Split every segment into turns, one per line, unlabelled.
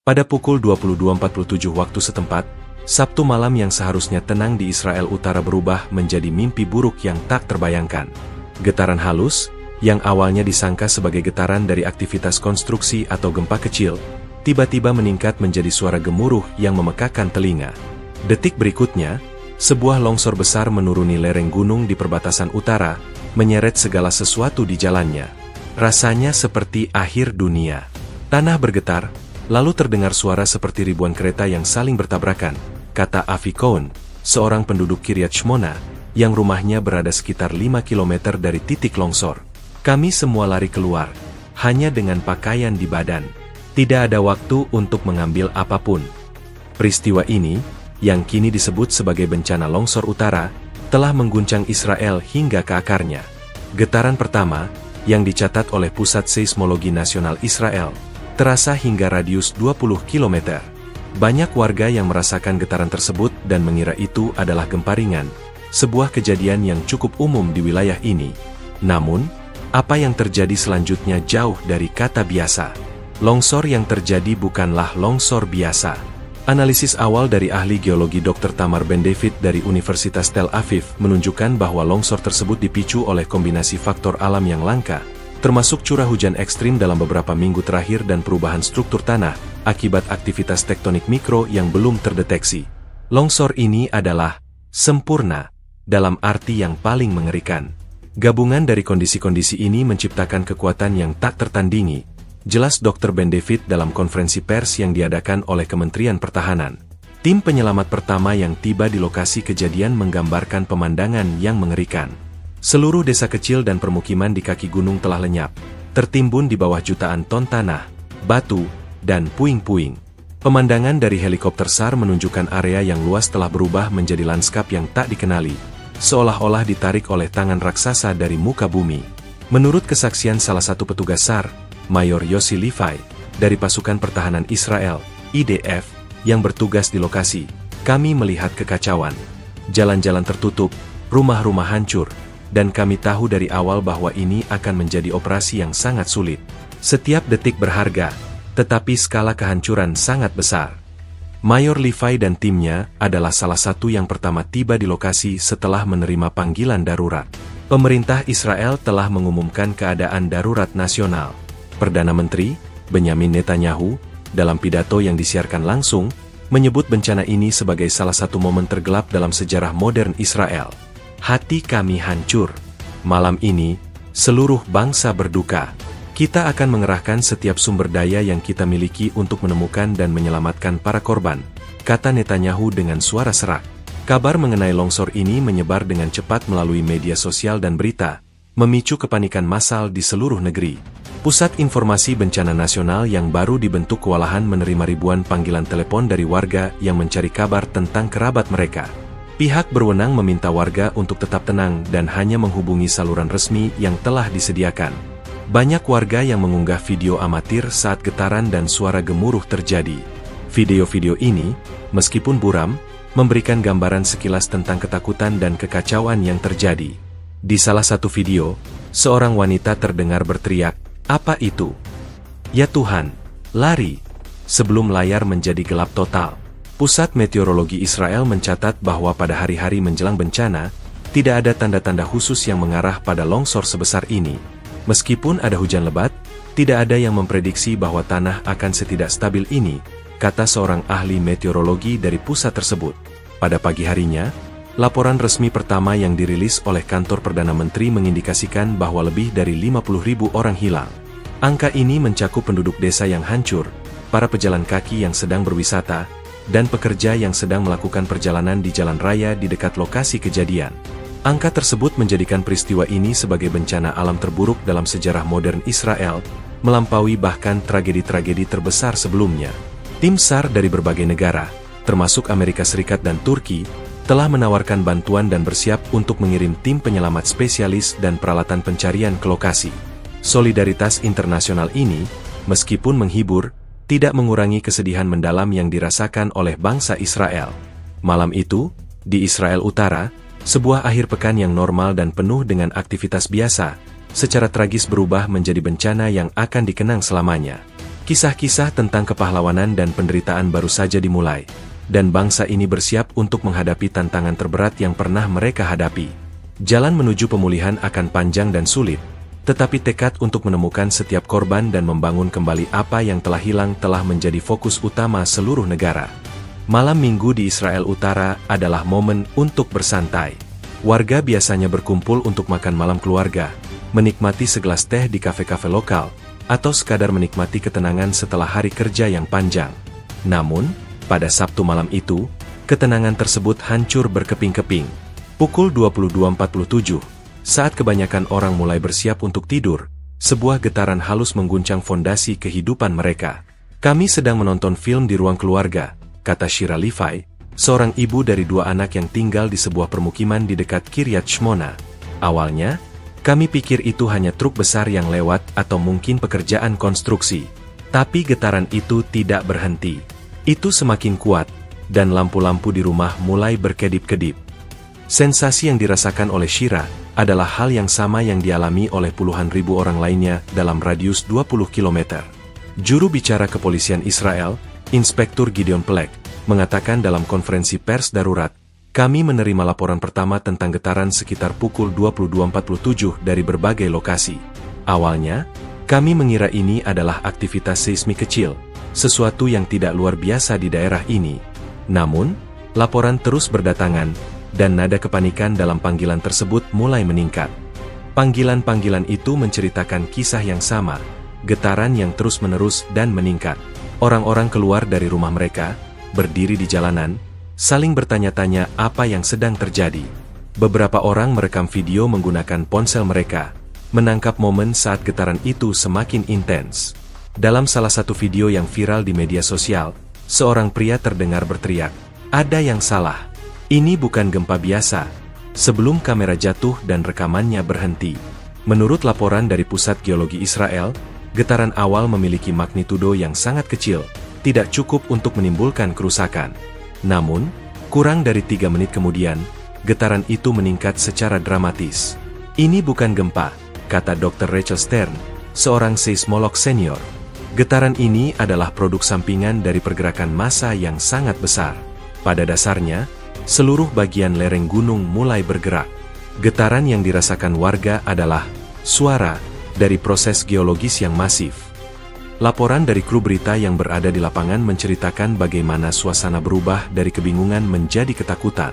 Pada pukul 22.47 waktu setempat, Sabtu malam yang seharusnya tenang di Israel Utara berubah menjadi mimpi buruk yang tak terbayangkan. Getaran halus, yang awalnya disangka sebagai getaran dari aktivitas konstruksi atau gempa kecil, tiba-tiba meningkat menjadi suara gemuruh yang memekakan telinga. Detik berikutnya, sebuah longsor besar menuruni lereng gunung di perbatasan utara, menyeret segala sesuatu di jalannya. Rasanya seperti akhir dunia. Tanah bergetar, lalu terdengar suara seperti ribuan kereta yang saling bertabrakan, kata Avi Cohen, seorang penduduk Kiryat Shmona, yang rumahnya berada sekitar 5 km dari titik longsor. Kami semua lari keluar, hanya dengan pakaian di badan. Tidak ada waktu untuk mengambil apapun. Peristiwa ini, yang kini disebut sebagai bencana longsor utara, telah mengguncang Israel hingga ke akarnya. Getaran pertama, yang dicatat oleh Pusat Seismologi Nasional Israel, terasa hingga radius 20 km. Banyak warga yang merasakan getaran tersebut dan mengira itu adalah gempa ringan, sebuah kejadian yang cukup umum di wilayah ini. Namun, apa yang terjadi selanjutnya jauh dari kata biasa. Longsor yang terjadi bukanlah longsor biasa. Analisis awal dari ahli geologi Dr. Tamar Ben-David dari Universitas Tel Aviv menunjukkan bahwa longsor tersebut dipicu oleh kombinasi faktor alam yang langka, termasuk curah hujan ekstrim dalam beberapa minggu terakhir dan perubahan struktur tanah, akibat aktivitas tektonik mikro yang belum terdeteksi. Longsor ini adalah sempurna, dalam arti yang paling mengerikan. Gabungan dari kondisi-kondisi ini menciptakan kekuatan yang tak tertandingi, jelas Dr. Ben-David dalam konferensi pers yang diadakan oleh Kementerian Pertahanan. Tim penyelamat pertama yang tiba di lokasi kejadian menggambarkan pemandangan yang mengerikan. Seluruh desa kecil dan permukiman di kaki gunung telah lenyap, tertimbun di bawah jutaan ton tanah, batu, dan puing-puing. Pemandangan dari helikopter SAR menunjukkan area yang luas telah berubah menjadi lanskap yang tak dikenali, seolah-olah ditarik oleh tangan raksasa dari muka bumi. Menurut kesaksian salah satu petugas SAR, Mayor Yossi Levi, dari pasukan pertahanan Israel, IDF, yang bertugas di lokasi, kami melihat kekacauan. Jalan-jalan tertutup, rumah-rumah hancur, dan kami tahu dari awal bahwa ini akan menjadi operasi yang sangat sulit. Setiap detik berharga, tetapi skala kehancuran sangat besar. Mayor Levi dan timnya adalah salah satu yang pertama tiba di lokasi setelah menerima panggilan darurat. Pemerintah Israel telah mengumumkan keadaan darurat nasional. Perdana Menteri, Benyamin Netanyahu, dalam pidato yang disiarkan langsung, menyebut bencana ini sebagai salah satu momen tergelap dalam sejarah modern Israel. Hati kami hancur. Malam ini, seluruh bangsa berduka. Kita akan mengerahkan setiap sumber daya yang kita miliki untuk menemukan dan menyelamatkan para korban, kata Netanyahu dengan suara serak. Kabar mengenai longsor ini menyebar dengan cepat melalui media sosial dan berita, memicu kepanikan massal di seluruh negeri. Pusat Informasi Bencana Nasional yang baru dibentuk kewalahan menerima ribuan panggilan telepon dari warga yang mencari kabar tentang kerabat mereka. Pihak berwenang meminta warga untuk tetap tenang dan hanya menghubungi saluran resmi yang telah disediakan. Banyak warga yang mengunggah video amatir saat getaran dan suara gemuruh terjadi. Video-video ini, meskipun buram, memberikan gambaran sekilas tentang ketakutan dan kekacauan yang terjadi. Di salah satu video, seorang wanita terdengar berteriak, "Apa itu? Ya Tuhan, lari!" sebelum layar menjadi gelap total. Pusat Meteorologi Israel mencatat bahwa pada hari-hari menjelang bencana, tidak ada tanda-tanda khusus yang mengarah pada longsor sebesar ini. Meskipun ada hujan lebat, tidak ada yang memprediksi bahwa tanah akan setidak stabil ini, kata seorang ahli meteorologi dari pusat tersebut. Pada pagi harinya, laporan resmi pertama yang dirilis oleh kantor Perdana Menteri mengindikasikan bahwa lebih dari 50.000 orang hilang. Angka ini mencakup penduduk desa yang hancur, para pejalan kaki yang sedang berwisata, dan pekerja yang sedang melakukan perjalanan di jalan raya di dekat lokasi kejadian. Angka tersebut menjadikan peristiwa ini sebagai bencana alam terburuk dalam sejarah modern Israel, melampaui bahkan tragedi-tragedi terbesar sebelumnya. Tim SAR dari berbagai negara, termasuk Amerika Serikat dan Turki, telah menawarkan bantuan dan bersiap untuk mengirim tim penyelamat spesialis dan peralatan pencarian ke lokasi. Solidaritas internasional ini, meskipun menghibur, tidak mengurangi kesedihan mendalam yang dirasakan oleh bangsa Israel. Malam itu, di Israel Utara, sebuah akhir pekan yang normal dan penuh dengan aktivitas biasa, secara tragis berubah menjadi bencana yang akan dikenang selamanya. Kisah-kisah tentang kepahlawanan dan penderitaan baru saja dimulai, dan bangsa ini bersiap untuk menghadapi tantangan terberat yang pernah mereka hadapi. Jalan menuju pemulihan akan panjang dan sulit, tetapi tekad untuk menemukan setiap korban dan membangun kembali apa yang telah hilang telah menjadi fokus utama seluruh negara. Malam Minggu di Israel Utara adalah momen untuk bersantai. Warga biasanya berkumpul untuk makan malam keluarga, menikmati segelas teh di kafe-kafe lokal, atau sekadar menikmati ketenangan setelah hari kerja yang panjang. Namun, pada Sabtu malam itu, ketenangan tersebut hancur berkeping-keping. Pukul 22.47, saat kebanyakan orang mulai bersiap untuk tidur, sebuah getaran halus mengguncang fondasi kehidupan mereka. "Kami sedang menonton film di ruang keluarga," kata Shira Levi, seorang ibu dari 2 anak yang tinggal di sebuah permukiman di dekat Kiryat Shmona. "Awalnya, kami pikir itu hanya truk besar yang lewat atau mungkin pekerjaan konstruksi. Tapi getaran itu tidak berhenti. Itu semakin kuat, dan lampu-lampu di rumah mulai berkedip-kedip." Sensasi yang dirasakan oleh Shira adalah hal yang sama yang dialami oleh puluhan ribu orang lainnya dalam radius 20 km. Juru bicara kepolisian Israel, Inspektur Gideon Pelek, mengatakan dalam konferensi pers darurat, "Kami menerima laporan pertama tentang getaran sekitar pukul 22.47 dari berbagai lokasi. Awalnya, kami mengira ini adalah aktivitas seismik kecil, sesuatu yang tidak luar biasa di daerah ini. Namun, laporan terus berdatangan, dan nada kepanikan dalam panggilan tersebut mulai meningkat. Panggilan-panggilan itu menceritakan kisah yang sama, getaran yang terus-menerus dan meningkat. Orang-orang keluar dari rumah mereka, berdiri di jalanan, saling bertanya-tanya apa yang sedang terjadi. Beberapa orang merekam video menggunakan ponsel mereka, menangkap momen saat getaran itu semakin intens. Dalam salah satu video yang viral di media sosial, seorang pria terdengar berteriak, "Ada yang salah. Ini bukan gempa biasa," sebelum kamera jatuh dan rekamannya berhenti. Menurut laporan dari Pusat Geologi Israel, getaran awal memiliki magnitudo yang sangat kecil, tidak cukup untuk menimbulkan kerusakan. Namun, kurang dari 3 menit kemudian, getaran itu meningkat secara dramatis. "Ini bukan gempa," kata Dr. Rachel Stern, seorang seismolog senior. "Getaran ini adalah produk sampingan dari pergerakan massa yang sangat besar. Pada dasarnya, seluruh bagian lereng gunung mulai bergerak." Getaran yang dirasakan warga adalah suara dari proses geologis yang masif. Laporan dari kru berita yang berada di lapangan menceritakan bagaimana suasana berubah dari kebingungan menjadi ketakutan.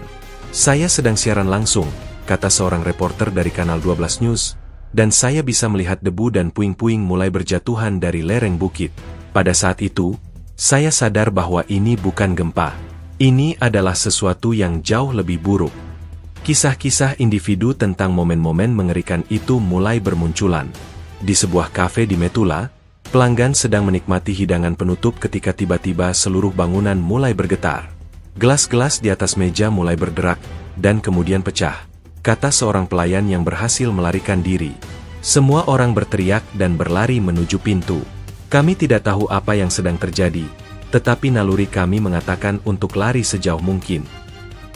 "Saya sedang siaran langsung," kata seorang reporter dari Kanal 12 News, "dan saya bisa melihat debu dan puing-puing mulai berjatuhan dari lereng bukit. Pada saat itu, saya sadar bahwa ini bukan gempa. Ini adalah sesuatu yang jauh lebih buruk." Kisah-kisah individu tentang momen-momen mengerikan itu mulai bermunculan. Di sebuah kafe di Metula, pelanggan sedang menikmati hidangan penutup ketika tiba-tiba seluruh bangunan mulai bergetar. "Gelas-gelas di atas meja mulai berderak, dan kemudian pecah," kata seorang pelayan yang berhasil melarikan diri. "Semua orang berteriak dan berlari menuju pintu. Kami tidak tahu apa yang sedang terjadi, tetapi naluri kami mengatakan untuk lari sejauh mungkin."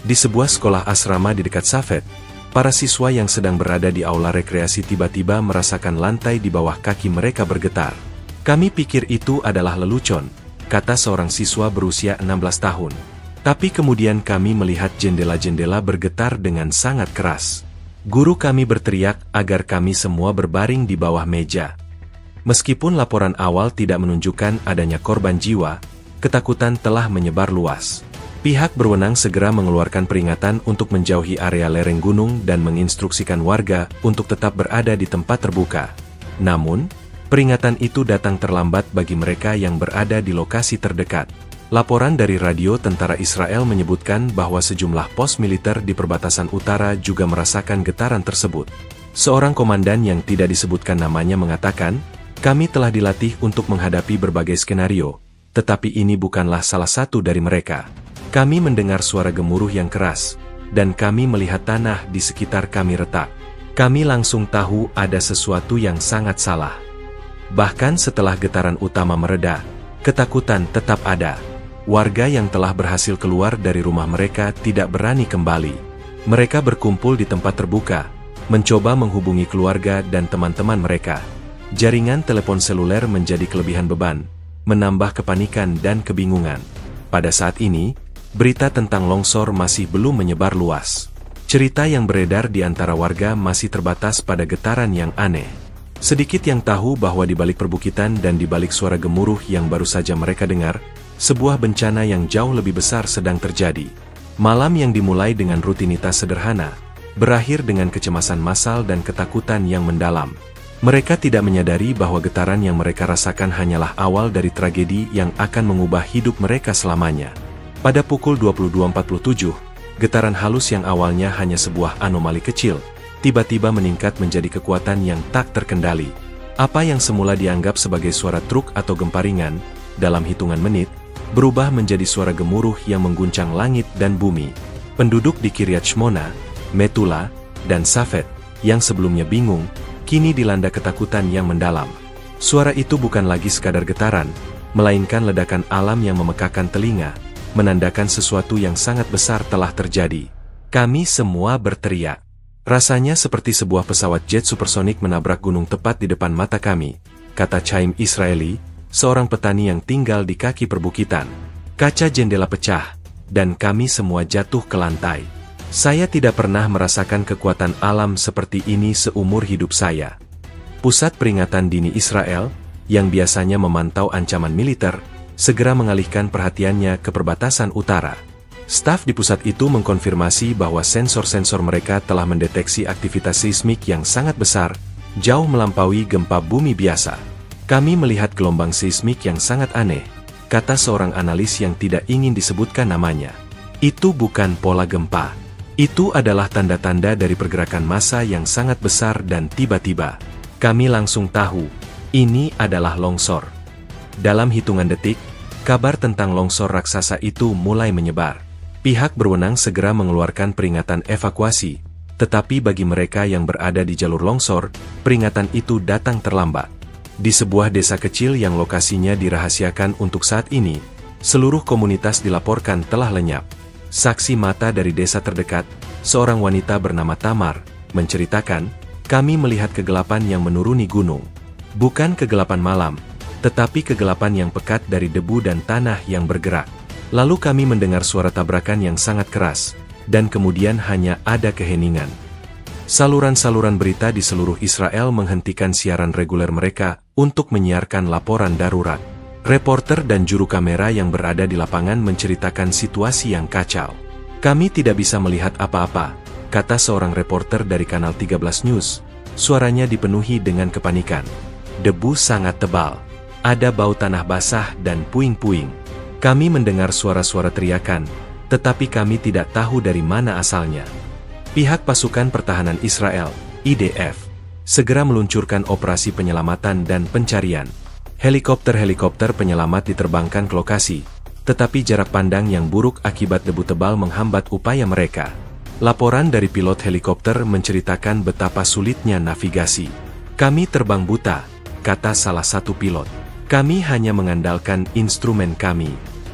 Di sebuah sekolah asrama di dekat Safed, para siswa yang sedang berada di aula rekreasi tiba-tiba merasakan lantai di bawah kaki mereka bergetar. "Kami pikir itu adalah lelucon," kata seorang siswa berusia 16 tahun. "Tapi kemudian kami melihat jendela-jendela bergetar dengan sangat keras. Guru kami berteriak agar kami semua berbaring di bawah meja." Meskipun laporan awal tidak menunjukkan adanya korban jiwa, ketakutan telah menyebar luas. Pihak berwenang segera mengeluarkan peringatan untuk menjauhi area lereng gunung dan menginstruksikan warga untuk tetap berada di tempat terbuka. Namun, peringatan itu datang terlambat bagi mereka yang berada di lokasi terdekat. Laporan dari radio tentara Israel menyebutkan bahwa sejumlah pos militer di perbatasan utara juga merasakan getaran tersebut. Seorang komandan yang tidak disebutkan namanya mengatakan, "Kami telah dilatih untuk menghadapi berbagai skenario, tetapi ini bukanlah salah satu dari mereka. Kami mendengar suara gemuruh yang keras, dan kami melihat tanah di sekitar kami retak. Kami langsung tahu ada sesuatu yang sangat salah." Bahkan setelah getaran utama mereda, ketakutan tetap ada. Warga yang telah berhasil keluar dari rumah mereka tidak berani kembali. Mereka berkumpul di tempat terbuka, mencoba menghubungi keluarga dan teman-teman mereka. Jaringan telepon seluler menjadi kelebihan beban, menambah kepanikan dan kebingungan. Pada saat ini, berita tentang longsor masih belum menyebar luas. Cerita yang beredar di antara warga masih terbatas pada getaran yang aneh. Sedikit yang tahu bahwa di balik perbukitan dan di balik suara gemuruh yang baru saja mereka dengar, sebuah bencana yang jauh lebih besar sedang terjadi. Malam yang dimulai dengan rutinitas sederhana, berakhir dengan kecemasan massal dan ketakutan yang mendalam. Mereka tidak menyadari bahwa getaran yang mereka rasakan hanyalah awal dari tragedi yang akan mengubah hidup mereka selamanya. Pada pukul 22.47, getaran halus yang awalnya hanya sebuah anomali kecil, tiba-tiba meningkat menjadi kekuatan yang tak terkendali. Apa yang semula dianggap sebagai suara truk atau gempa ringan, dalam hitungan menit, berubah menjadi suara gemuruh yang mengguncang langit dan bumi. Penduduk di Kiryat Shmona, Metula, dan Safed, yang sebelumnya bingung, kini dilanda ketakutan yang mendalam. Suara itu bukan lagi sekadar getaran, melainkan ledakan alam yang memekakan telinga, menandakan sesuatu yang sangat besar telah terjadi. Kami semua berteriak. Rasanya seperti sebuah pesawat jet supersonik menabrak gunung tepat di depan mata kami, kata Chaim Israeli, seorang petani yang tinggal di kaki perbukitan. Kaca jendela pecah, dan kami semua jatuh ke lantai. Saya tidak pernah merasakan kekuatan alam seperti ini seumur hidup saya. Pusat Peringatan Dini Israel, yang biasanya memantau ancaman militer, segera mengalihkan perhatiannya ke perbatasan utara. Staf di pusat itu mengkonfirmasi bahwa sensor-sensor mereka telah mendeteksi aktivitas seismik yang sangat besar, jauh melampaui gempa bumi biasa. Kami melihat gelombang seismik yang sangat aneh, kata seorang analis yang tidak ingin disebutkan namanya. Itu bukan pola gempa. Itu adalah tanda-tanda dari pergerakan massa yang sangat besar dan tiba-tiba. Kami langsung tahu, ini adalah longsor. Dalam hitungan detik, kabar tentang longsor raksasa itu mulai menyebar. Pihak berwenang segera mengeluarkan peringatan evakuasi, tetapi bagi mereka yang berada di jalur longsor, peringatan itu datang terlambat. Di sebuah desa kecil yang lokasinya dirahasiakan untuk saat ini, seluruh komunitas dilaporkan telah lenyap. Saksi mata dari desa terdekat, seorang wanita bernama Tamar, menceritakan, kami melihat kegelapan yang menuruni gunung. Bukan kegelapan malam, tetapi kegelapan yang pekat dari debu dan tanah yang bergerak. Lalu kami mendengar suara tabrakan yang sangat keras, dan kemudian hanya ada keheningan. Saluran-saluran berita di seluruh Israel menghentikan siaran reguler mereka untuk menyiarkan laporan darurat. Reporter dan juru kamera yang berada di lapangan menceritakan situasi yang kacau. Kami tidak bisa melihat apa-apa, kata seorang reporter dari Kanal 13 News. Suaranya dipenuhi dengan kepanikan. Debu sangat tebal. Ada bau tanah basah dan puing-puing. Kami mendengar suara-suara teriakan, tetapi kami tidak tahu dari mana asalnya. Pihak Pasukan Pertahanan Israel, IDF, segera meluncurkan operasi penyelamatan dan pencarian. Helikopter-helikopter penyelamat diterbangkan ke lokasi, tetapi jarak pandang yang buruk akibat debu tebal menghambat upaya mereka. Laporan dari pilot helikopter menceritakan betapa sulitnya navigasi. Kami terbang buta, kata salah satu pilot. Kami hanya mengandalkan instrumen kami.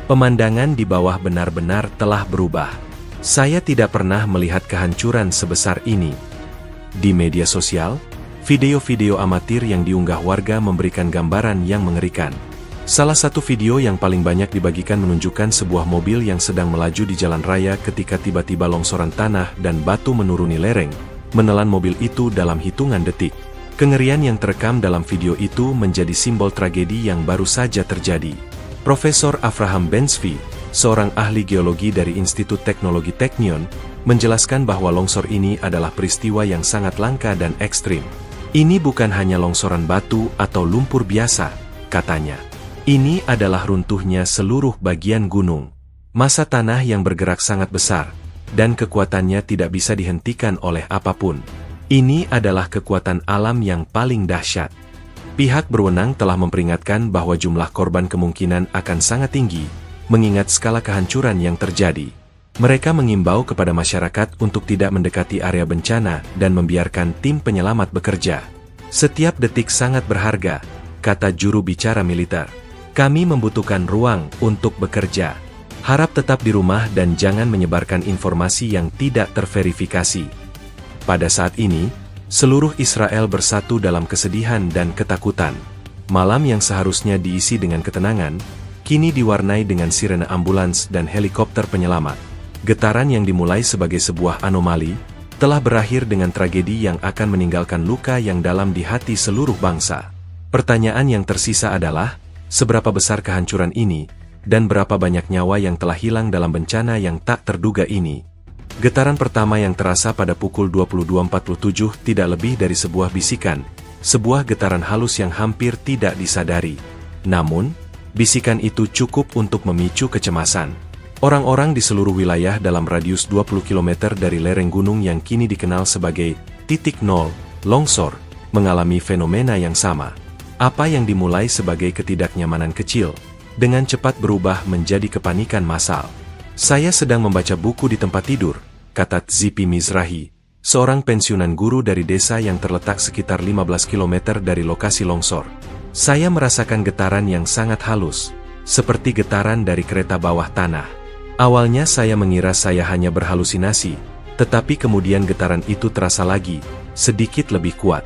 Pemandangan di bawah benar-benar telah berubah. Saya tidak pernah melihat kehancuran sebesar ini. Di media sosial, video-video amatir yang diunggah warga memberikan gambaran yang mengerikan. Salah satu video yang paling banyak dibagikan menunjukkan sebuah mobil yang sedang melaju di jalan raya ketika tiba-tiba longsoran tanah dan batu menuruni lereng, menelan mobil itu dalam hitungan detik. Kengerian yang terekam dalam video itu menjadi simbol tragedi yang baru saja terjadi. Profesor Avraham Ben-Zvi, seorang ahli geologi dari Institut Teknologi Technion, menjelaskan bahwa longsor ini adalah peristiwa yang sangat langka dan ekstrim. Ini bukan hanya longsoran batu atau lumpur biasa, katanya. Ini adalah runtuhnya seluruh bagian gunung. Massa tanah yang bergerak sangat besar, dan kekuatannya tidak bisa dihentikan oleh apapun. Ini adalah kekuatan alam yang paling dahsyat. Pihak berwenang telah memperingatkan bahwa jumlah korban kemungkinan akan sangat tinggi, mengingat skala kehancuran yang terjadi. Mereka mengimbau kepada masyarakat untuk tidak mendekati area bencana dan membiarkan tim penyelamat bekerja. Setiap detik sangat berharga, kata juru bicara militer. Kami membutuhkan ruang untuk bekerja. Harap tetap di rumah dan jangan menyebarkan informasi yang tidak terverifikasi. Pada saat ini, seluruh Israel bersatu dalam kesedihan dan ketakutan. Malam yang seharusnya diisi dengan ketenangan, kini diwarnai dengan sirene ambulans dan helikopter penyelamat. Getaran yang dimulai sebagai sebuah anomali, telah berakhir dengan tragedi yang akan meninggalkan luka yang dalam di hati seluruh bangsa. Pertanyaan yang tersisa adalah, seberapa besar kehancuran ini, dan berapa banyak nyawa yang telah hilang dalam bencana yang tak terduga ini. Getaran pertama yang terasa pada pukul 22.47 tidak lebih dari sebuah bisikan, sebuah getaran halus yang hampir tidak disadari. Namun, bisikan itu cukup untuk memicu kecemasan. Orang-orang di seluruh wilayah dalam radius 20 km dari lereng gunung yang kini dikenal sebagai titik nol, longsor, mengalami fenomena yang sama. Apa yang dimulai sebagai ketidaknyamanan kecil, dengan cepat berubah menjadi kepanikan massal. Saya sedang membaca buku di tempat tidur, kata Tzipi Mizrahi, seorang pensiunan guru dari desa yang terletak sekitar 15 km dari lokasi longsor. Saya merasakan getaran yang sangat halus, seperti getaran dari kereta bawah tanah. Awalnya saya mengira saya hanya berhalusinasi, tetapi kemudian getaran itu terasa lagi, sedikit lebih kuat.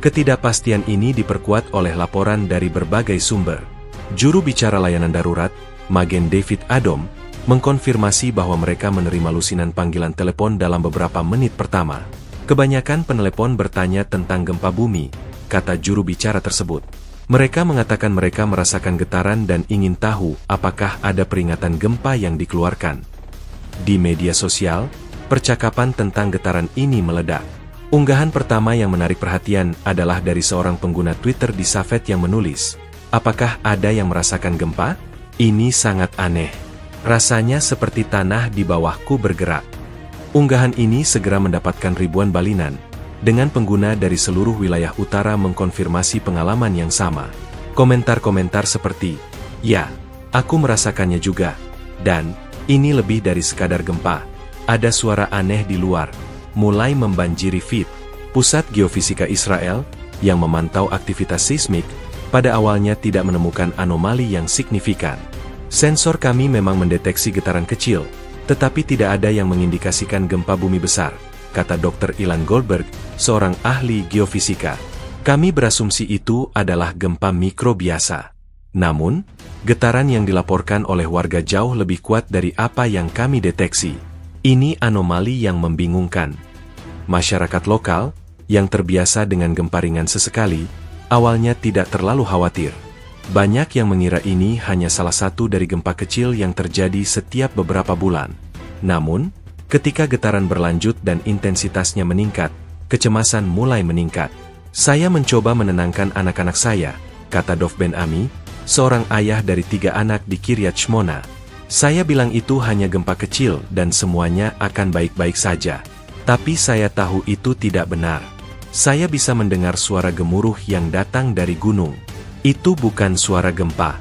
Ketidakpastian ini diperkuat oleh laporan dari berbagai sumber. Juru bicara layanan darurat, Magen David Adom, mengkonfirmasi bahwa mereka menerima lusinan panggilan telepon dalam beberapa menit pertama. Kebanyakan penelepon bertanya tentang gempa bumi, kata juru bicara tersebut. Mereka mengatakan mereka merasakan getaran dan ingin tahu apakah ada peringatan gempa yang dikeluarkan. Di media sosial, percakapan tentang getaran ini meledak. Unggahan pertama yang menarik perhatian adalah dari seorang pengguna Twitter di Safed yang menulis, "Apakah ada yang merasakan gempa? Ini sangat aneh. Rasanya seperti tanah di bawahku bergerak." Unggahan ini segera mendapatkan ribuan balinan, dengan pengguna dari seluruh wilayah utara mengkonfirmasi pengalaman yang sama. Komentar-komentar seperti, "Ya, aku merasakannya juga," dan "Ini lebih dari sekadar gempa. Ada suara aneh di luar," mulai membanjiri feed. Pusat Geofisika Israel, yang memantau aktivitas seismik, pada awalnya tidak menemukan anomali yang signifikan. "Sensor kami memang mendeteksi getaran kecil, tetapi tidak ada yang mengindikasikan gempa bumi besar," kata Dr. Ilan Goldberg, seorang ahli geofisika. "Kami berasumsi itu adalah gempa mikro biasa. Namun, getaran yang dilaporkan oleh warga jauh lebih kuat dari apa yang kami deteksi. Ini anomali yang membingungkan." Masyarakat lokal, yang terbiasa dengan gempa ringan sesekali, awalnya tidak terlalu khawatir. Banyak yang mengira ini hanya salah satu dari gempa kecil yang terjadi setiap beberapa bulan. Namun, ketika getaran berlanjut dan intensitasnya meningkat, kecemasan mulai meningkat. "Saya mencoba menenangkan anak-anak saya," kata Dov Ben Ami, seorang ayah dari 3 anak di Kiryat Shmona. "Saya bilang itu hanya gempa kecil dan semuanya akan baik-baik saja. Tapi saya tahu itu tidak benar. Saya bisa mendengar suara gemuruh yang datang dari gunung. Itu bukan suara gempa."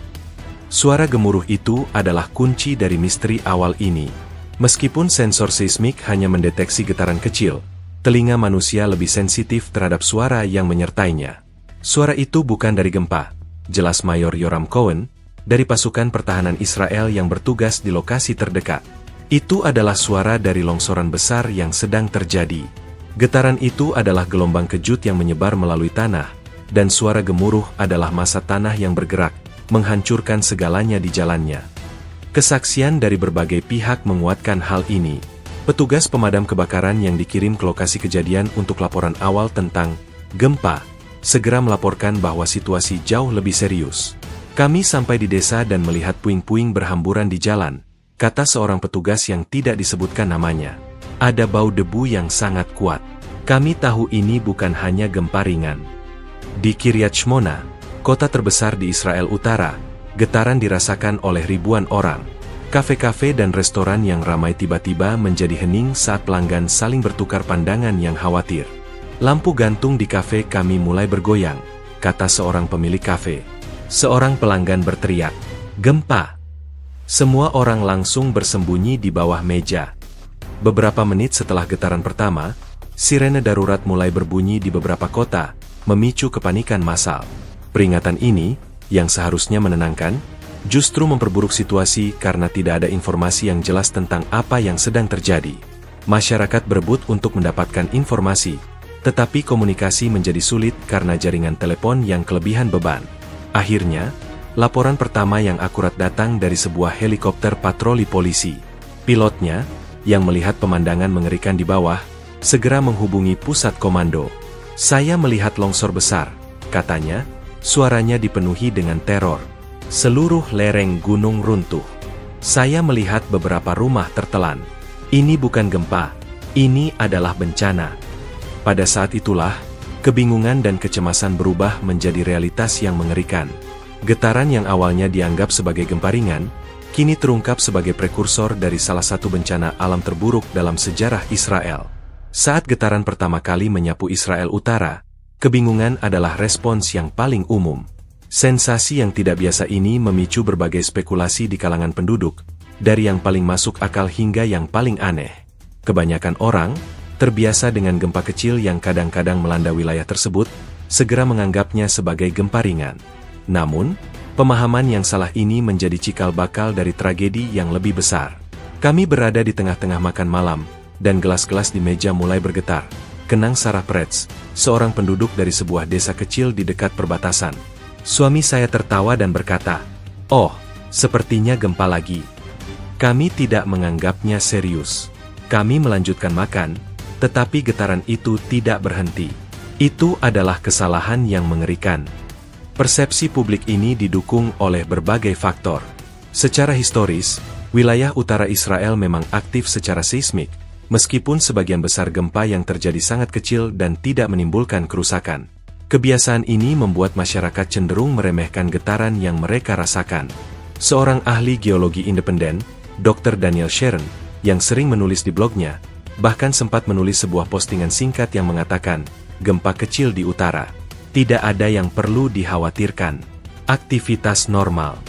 Suara gemuruh itu adalah kunci dari misteri awal ini. Meskipun sensor seismik hanya mendeteksi getaran kecil, telinga manusia lebih sensitif terhadap suara yang menyertainya. "Suara itu bukan dari gempa," jelas Mayor Yoram Cohen, dari pasukan pertahanan Israel yang bertugas di lokasi terdekat. "Itu adalah suara dari longsoran besar yang sedang terjadi. Getaran itu adalah gelombang kejut yang menyebar melalui tanah, dan suara gemuruh adalah massa tanah yang bergerak, menghancurkan segalanya di jalannya." Kesaksian dari berbagai pihak menguatkan hal ini. Petugas pemadam kebakaran yang dikirim ke lokasi kejadian untuk laporan awal tentang gempa, segera melaporkan bahwa situasi jauh lebih serius. "Kami sampai di desa dan melihat puing-puing berhamburan di jalan," kata seorang petugas yang tidak disebutkan namanya. "Ada bau debu yang sangat kuat. Kami tahu ini bukan hanya gempa ringan." Di Kiryat Shmona, kota terbesar di Israel Utara, getaran dirasakan oleh ribuan orang. Kafe-kafe dan restoran yang ramai tiba-tiba menjadi hening saat pelanggan saling bertukar pandangan yang khawatir. "Lampu gantung di kafe kami mulai bergoyang," kata seorang pemilik kafe. Seorang pelanggan berteriak, "Gempa!" Semua orang langsung bersembunyi di bawah meja. Beberapa menit setelah getaran pertama, sirene darurat mulai berbunyi di beberapa kota, memicu kepanikan massal. Peringatan ini, yang seharusnya menenangkan, justru memperburuk situasi karena tidak ada informasi yang jelas tentang apa yang sedang terjadi. Masyarakat berebut untuk mendapatkan informasi, tetapi komunikasi menjadi sulit karena jaringan telepon yang kelebihan beban. Akhirnya, laporan pertama yang akurat datang dari sebuah helikopter patroli polisi. Pilotnya, yang melihat pemandangan mengerikan di bawah, segera menghubungi pusat komando. "Saya melihat longsor besar," katanya, suaranya dipenuhi dengan teror. "Seluruh lereng gunung runtuh. Saya melihat beberapa rumah tertelan. Ini bukan gempa, ini adalah bencana." Pada saat itulah, kebingungan dan kecemasan berubah menjadi realitas yang mengerikan. Getaran yang awalnya dianggap sebagai gempa ringan, kini terungkap sebagai prekursor dari salah satu bencana alam terburuk dalam sejarah Israel. Saat getaran pertama kali menyapu Israel Utara, kebingungan adalah respons yang paling umum. Sensasi yang tidak biasa ini memicu berbagai spekulasi di kalangan penduduk, dari yang paling masuk akal hingga yang paling aneh. Kebanyakan orang, terbiasa dengan gempa kecil yang kadang-kadang melanda wilayah tersebut, segera menganggapnya sebagai gempa ringan. Namun, pemahaman yang salah ini menjadi cikal bakal dari tragedi yang lebih besar. "Kami berada di tengah-tengah makan malam, dan gelas-gelas di meja mulai bergetar," kenang Sarah Pretz, seorang penduduk dari sebuah desa kecil di dekat perbatasan. "Suami saya tertawa dan berkata, 'Oh, sepertinya gempa lagi.' Kami tidak menganggapnya serius. Kami melanjutkan makan, tetapi getaran itu tidak berhenti. Itu adalah kesalahan yang mengerikan." Persepsi publik ini didukung oleh berbagai faktor. Secara historis, wilayah utara Israel memang aktif secara seismik, meskipun sebagian besar gempa yang terjadi sangat kecil dan tidak menimbulkan kerusakan. Kebiasaan ini membuat masyarakat cenderung meremehkan getaran yang mereka rasakan. Seorang ahli geologi independen, Dr. Daniel Sharon, yang sering menulis di blognya, bahkan sempat menulis sebuah postingan singkat yang mengatakan, "Gempa kecil di utara. Tidak ada yang perlu dikhawatirkan. Aktivitas normal."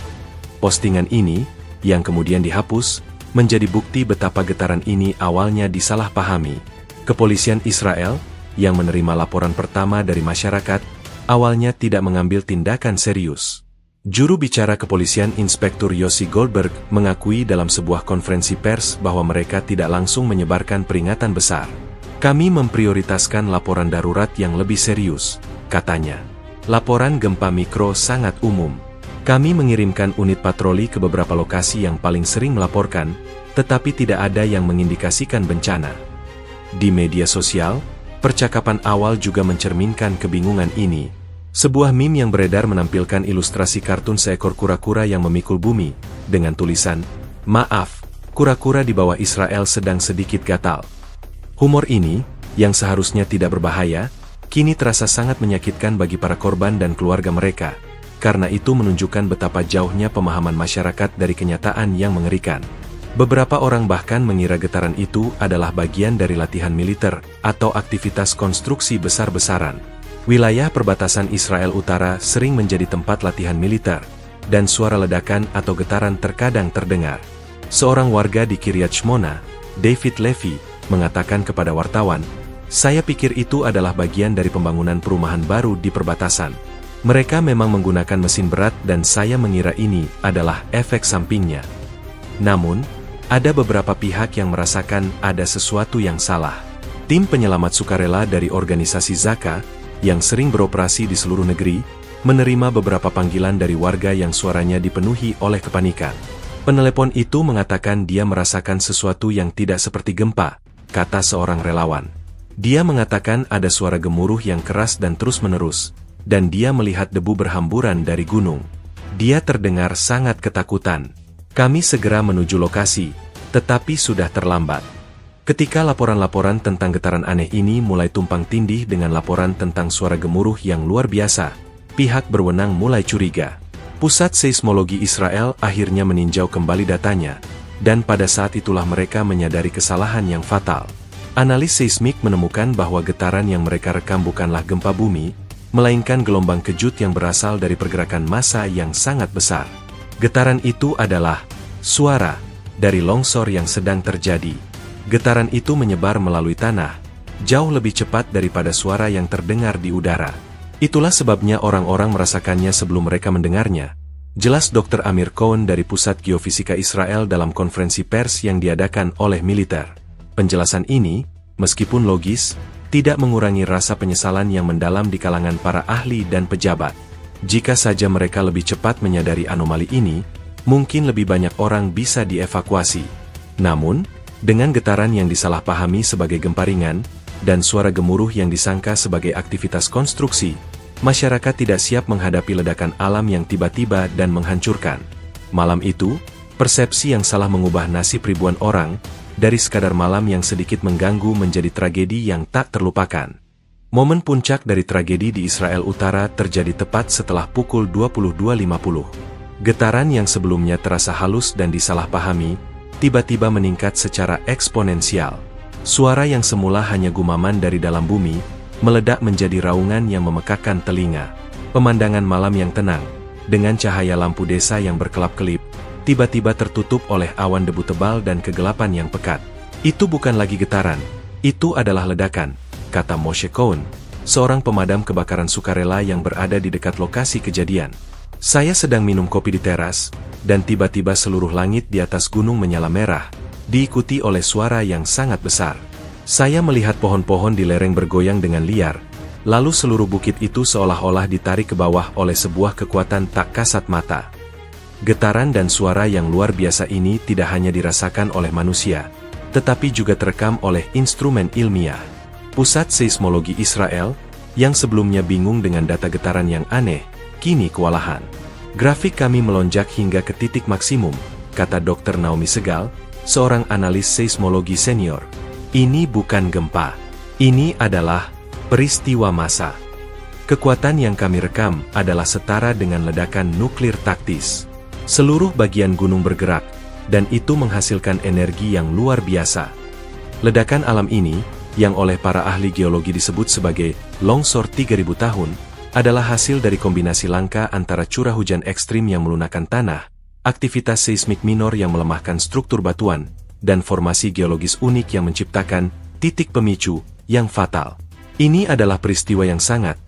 Postingan ini, yang kemudian dihapus, menjadi bukti betapa getaran ini awalnya disalahpahami. Kepolisian Israel, yang menerima laporan pertama dari masyarakat, awalnya tidak mengambil tindakan serius. Juru bicara kepolisian Inspektur Yossi Goldberg mengakui dalam sebuah konferensi pers bahwa mereka tidak langsung menyebarkan peringatan besar. "Kami memprioritaskan laporan darurat yang lebih serius," katanya. "Laporan gempa mikro sangat umum. Kami mengirimkan unit patroli ke beberapa lokasi yang paling sering melaporkan, tetapi tidak ada yang mengindikasikan bencana." Di media sosial, percakapan awal juga mencerminkan kebingungan ini. Sebuah meme yang beredar menampilkan ilustrasi kartun seekor kura-kura yang memikul bumi, dengan tulisan, "Maaf, kura-kura di bawah Israel sedang sedikit gatal." Humor ini, yang seharusnya tidak berbahaya, kini terasa sangat menyakitkan bagi para korban dan keluarga mereka, karena itu menunjukkan betapa jauhnya pemahaman masyarakat dari kenyataan yang mengerikan. Beberapa orang bahkan mengira getaran itu adalah bagian dari latihan militer atau aktivitas konstruksi besar-besaran. Wilayah perbatasan Israel Utara sering menjadi tempat latihan militer, dan suara ledakan atau getaran terkadang terdengar. Seorang warga di Kiryat Shmona, David Levy, mengatakan kepada wartawan, "Saya pikir itu adalah bagian dari pembangunan perumahan baru di perbatasan. Mereka memang menggunakan mesin berat dan saya mengira ini adalah efek sampingnya." Namun, ada beberapa pihak yang merasakan ada sesuatu yang salah. Tim penyelamat sukarela dari organisasi Zaka, yang sering beroperasi di seluruh negeri, menerima beberapa panggilan dari warga yang suaranya dipenuhi oleh kepanikan. Penelepon itu mengatakan dia merasakan sesuatu yang tidak seperti gempa, kata seorang relawan. Dia mengatakan ada suara gemuruh yang keras dan terus-menerus, dan dia melihat debu berhamburan dari gunung. Dia terdengar sangat ketakutan. "Kami segera menuju lokasi, tetapi sudah terlambat." Ketika laporan-laporan tentang getaran aneh ini mulai tumpang tindih dengan laporan tentang suara gemuruh yang luar biasa, pihak berwenang mulai curiga. Pusat Seismologi Israel akhirnya meninjau kembali datanya, dan pada saat itulah mereka menyadari kesalahan yang fatal. Analis seismik menemukan bahwa getaran yang mereka rekam bukanlah gempa bumi, melainkan gelombang kejut yang berasal dari pergerakan massa yang sangat besar. Getaran itu adalah suara dari longsor yang sedang terjadi. Getaran itu menyebar melalui tanah, jauh lebih cepat daripada suara yang terdengar di udara. Itulah sebabnya orang-orang merasakannya sebelum mereka mendengarnya. Jelas Dr. Amir Cohen dari Pusat Geofisika Israel dalam konferensi pers yang diadakan oleh militer. Penjelasan ini, meskipun logis, tidak mengurangi rasa penyesalan yang mendalam di kalangan para ahli dan pejabat. Jika saja mereka lebih cepat menyadari anomali ini, mungkin lebih banyak orang bisa dievakuasi. Namun, dengan getaran yang disalahpahami sebagai gempa ringan, dan suara gemuruh yang disangka sebagai aktivitas konstruksi, masyarakat tidak siap menghadapi ledakan alam yang tiba-tiba dan menghancurkan. Malam itu, persepsi yang salah mengubah nasib ribuan orang, dari sekadar malam yang sedikit mengganggu menjadi tragedi yang tak terlupakan. Momen puncak dari tragedi di Israel Utara terjadi tepat setelah pukul 22.50. Getaran yang sebelumnya terasa halus dan disalahpahami, tiba-tiba meningkat secara eksponensial. Suara yang semula hanya gumaman dari dalam bumi, meledak menjadi raungan yang memekakkan telinga. Pemandangan malam yang tenang, dengan cahaya lampu desa yang berkelap-kelip, tiba-tiba tertutup oleh awan debu tebal dan kegelapan yang pekat. Itu bukan lagi getaran, itu adalah ledakan, kata Moshe Cohen, seorang pemadam kebakaran sukarela yang berada di dekat lokasi kejadian. Saya sedang minum kopi di teras, dan tiba-tiba seluruh langit di atas gunung menyala merah, diikuti oleh suara yang sangat besar. Saya melihat pohon-pohon di lereng bergoyang dengan liar, lalu seluruh bukit itu seolah-olah ditarik ke bawah oleh sebuah kekuatan tak kasat mata. Getaran dan suara yang luar biasa ini tidak hanya dirasakan oleh manusia, tetapi juga terekam oleh instrumen ilmiah. Pusat Seismologi Israel, yang sebelumnya bingung dengan data getaran yang aneh, kini kewalahan. Grafik kami melonjak hingga ke titik maksimum, kata Dr. Naomi Segal, seorang analis seismologi senior. Ini bukan gempa. Ini adalah peristiwa massa. Kekuatan yang kami rekam adalah setara dengan ledakan nuklir taktis. Seluruh bagian gunung bergerak, dan itu menghasilkan energi yang luar biasa. Ledakan alam ini, yang oleh para ahli geologi disebut sebagai longsor 3000 tahun, adalah hasil dari kombinasi langka antara curah hujan ekstrim yang melunakkan tanah, aktivitas seismik minor yang melemahkan struktur batuan, dan formasi geologis unik yang menciptakan titik pemicu yang fatal. Ini adalah peristiwa yang sangat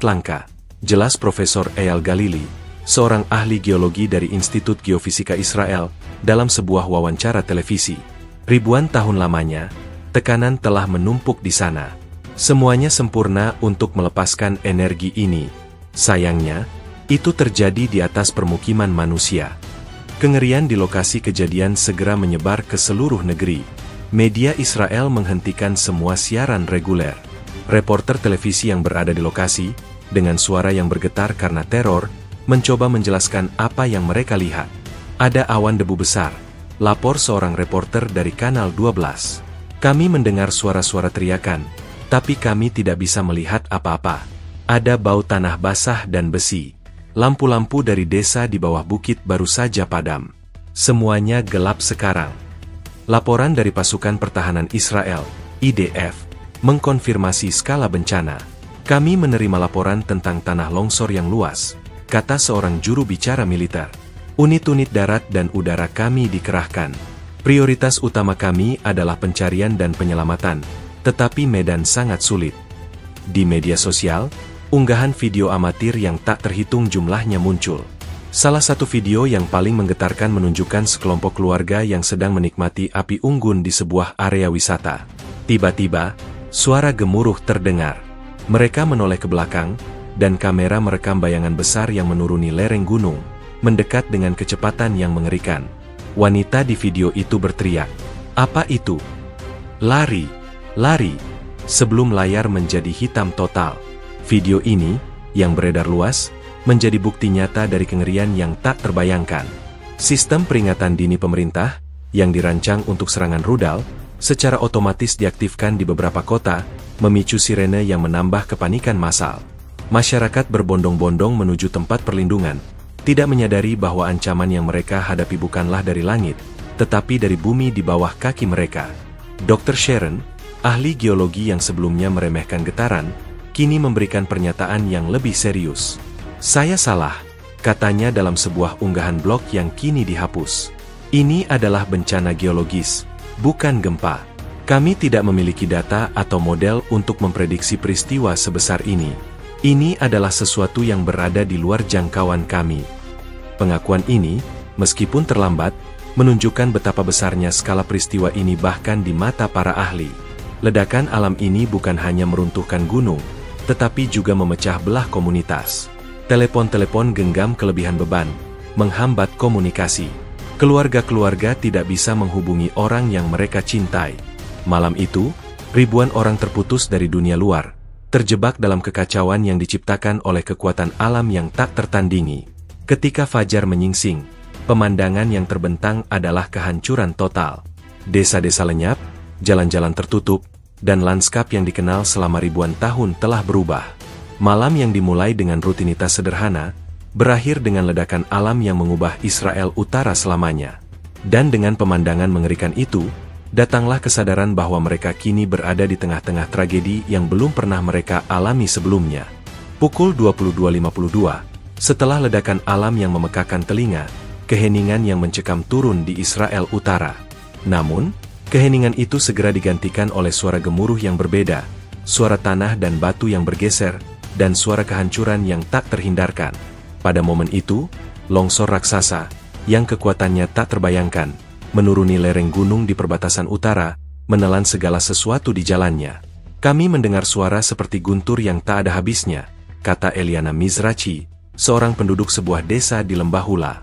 langka, jelas Profesor Eyal Galili, seorang ahli geologi dari Institut Geofisika Israel, dalam sebuah wawancara televisi. Ribuan tahun lamanya, tekanan telah menumpuk di sana. Semuanya sempurna untuk melepaskan energi ini. Sayangnya, itu terjadi di atas permukiman manusia. Kengerian di lokasi kejadian segera menyebar ke seluruh negeri. Media Israel menghentikan semua siaran reguler. Reporter televisi yang berada di lokasi, dengan suara yang bergetar karena teror, mencoba menjelaskan apa yang mereka lihat. Ada awan debu besar, lapor seorang reporter dari Kanal 12. Kami mendengar suara-suara teriakan, tapi kami tidak bisa melihat apa-apa. Ada bau tanah basah dan besi. Lampu-lampu dari desa di bawah bukit baru saja padam. Semuanya gelap sekarang. Laporan dari pasukan pertahanan Israel, IDF, mengkonfirmasi skala bencana. Kami menerima laporan tentang tanah longsor yang luas, kata seorang juru bicara militer. Unit-unit darat dan udara kami dikerahkan. Prioritas utama kami adalah pencarian dan penyelamatan, tetapi medan sangat sulit. Di media sosial, unggahan video amatir yang tak terhitung jumlahnya muncul. Salah satu video yang paling menggetarkan menunjukkan sekelompok keluarga yang sedang menikmati api unggun di sebuah area wisata. Tiba-tiba, suara gemuruh terdengar. Mereka menoleh ke belakang, dan kamera merekam bayangan besar yang menuruni lereng gunung, mendekat dengan kecepatan yang mengerikan. Wanita di video itu berteriak, "Apa itu? Lari! Lari!" sebelum layar menjadi hitam total. Video ini, yang beredar luas, menjadi bukti nyata dari kengerian yang tak terbayangkan. Sistem peringatan dini pemerintah, yang dirancang untuk serangan rudal, secara otomatis diaktifkan di beberapa kota, memicu sirene yang menambah kepanikan massal. Masyarakat berbondong-bondong menuju tempat perlindungan, tidak menyadari bahwa ancaman yang mereka hadapi bukanlah dari langit, tetapi dari bumi di bawah kaki mereka. Dr. Sharon, ahli geologi yang sebelumnya meremehkan getaran, kini memberikan pernyataan yang lebih serius. "Saya salah," katanya dalam sebuah unggahan blog yang kini dihapus. "Ini adalah bencana geologis, bukan gempa. Kami tidak memiliki data atau model untuk memprediksi peristiwa sebesar ini. Ini adalah sesuatu yang berada di luar jangkauan kami." Pengakuan ini, meskipun terlambat, menunjukkan betapa besarnya skala peristiwa ini bahkan di mata para ahli. Ledakan alam ini bukan hanya meruntuhkan gunung, tetapi juga memecah belah komunitas. Telepon-telepon genggam kelebihan beban, menghambat komunikasi. Keluarga-keluarga tidak bisa menghubungi orang yang mereka cintai. Malam itu, ribuan orang terputus dari dunia luar, terjebak dalam kekacauan yang diciptakan oleh kekuatan alam yang tak tertandingi. Ketika fajar menyingsing, pemandangan yang terbentang adalah kehancuran total. Desa-desa lenyap, jalan-jalan tertutup, dan lanskap yang dikenal selama ribuan tahun telah berubah. Malam yang dimulai dengan rutinitas sederhana, berakhir dengan ledakan alam yang mengubah Israel Utara selamanya. Dan dengan pemandangan mengerikan itu, datanglah kesadaran bahwa mereka kini berada di tengah-tengah tragedi yang belum pernah mereka alami sebelumnya. Pukul 22.52, setelah ledakan alam yang memekakan telinga, keheningan yang mencekam turun di Israel Utara. Namun, keheningan itu segera digantikan oleh suara gemuruh yang berbeda, suara tanah dan batu yang bergeser, dan suara kehancuran yang tak terhindarkan. Pada momen itu, longsor raksasa, yang kekuatannya tak terbayangkan, menuruni lereng gunung di perbatasan utara, menelan segala sesuatu di jalannya. Kami mendengar suara seperti guntur yang tak ada habisnya, kata Eliana Mizrachi, seorang penduduk sebuah desa di Lembah Hula.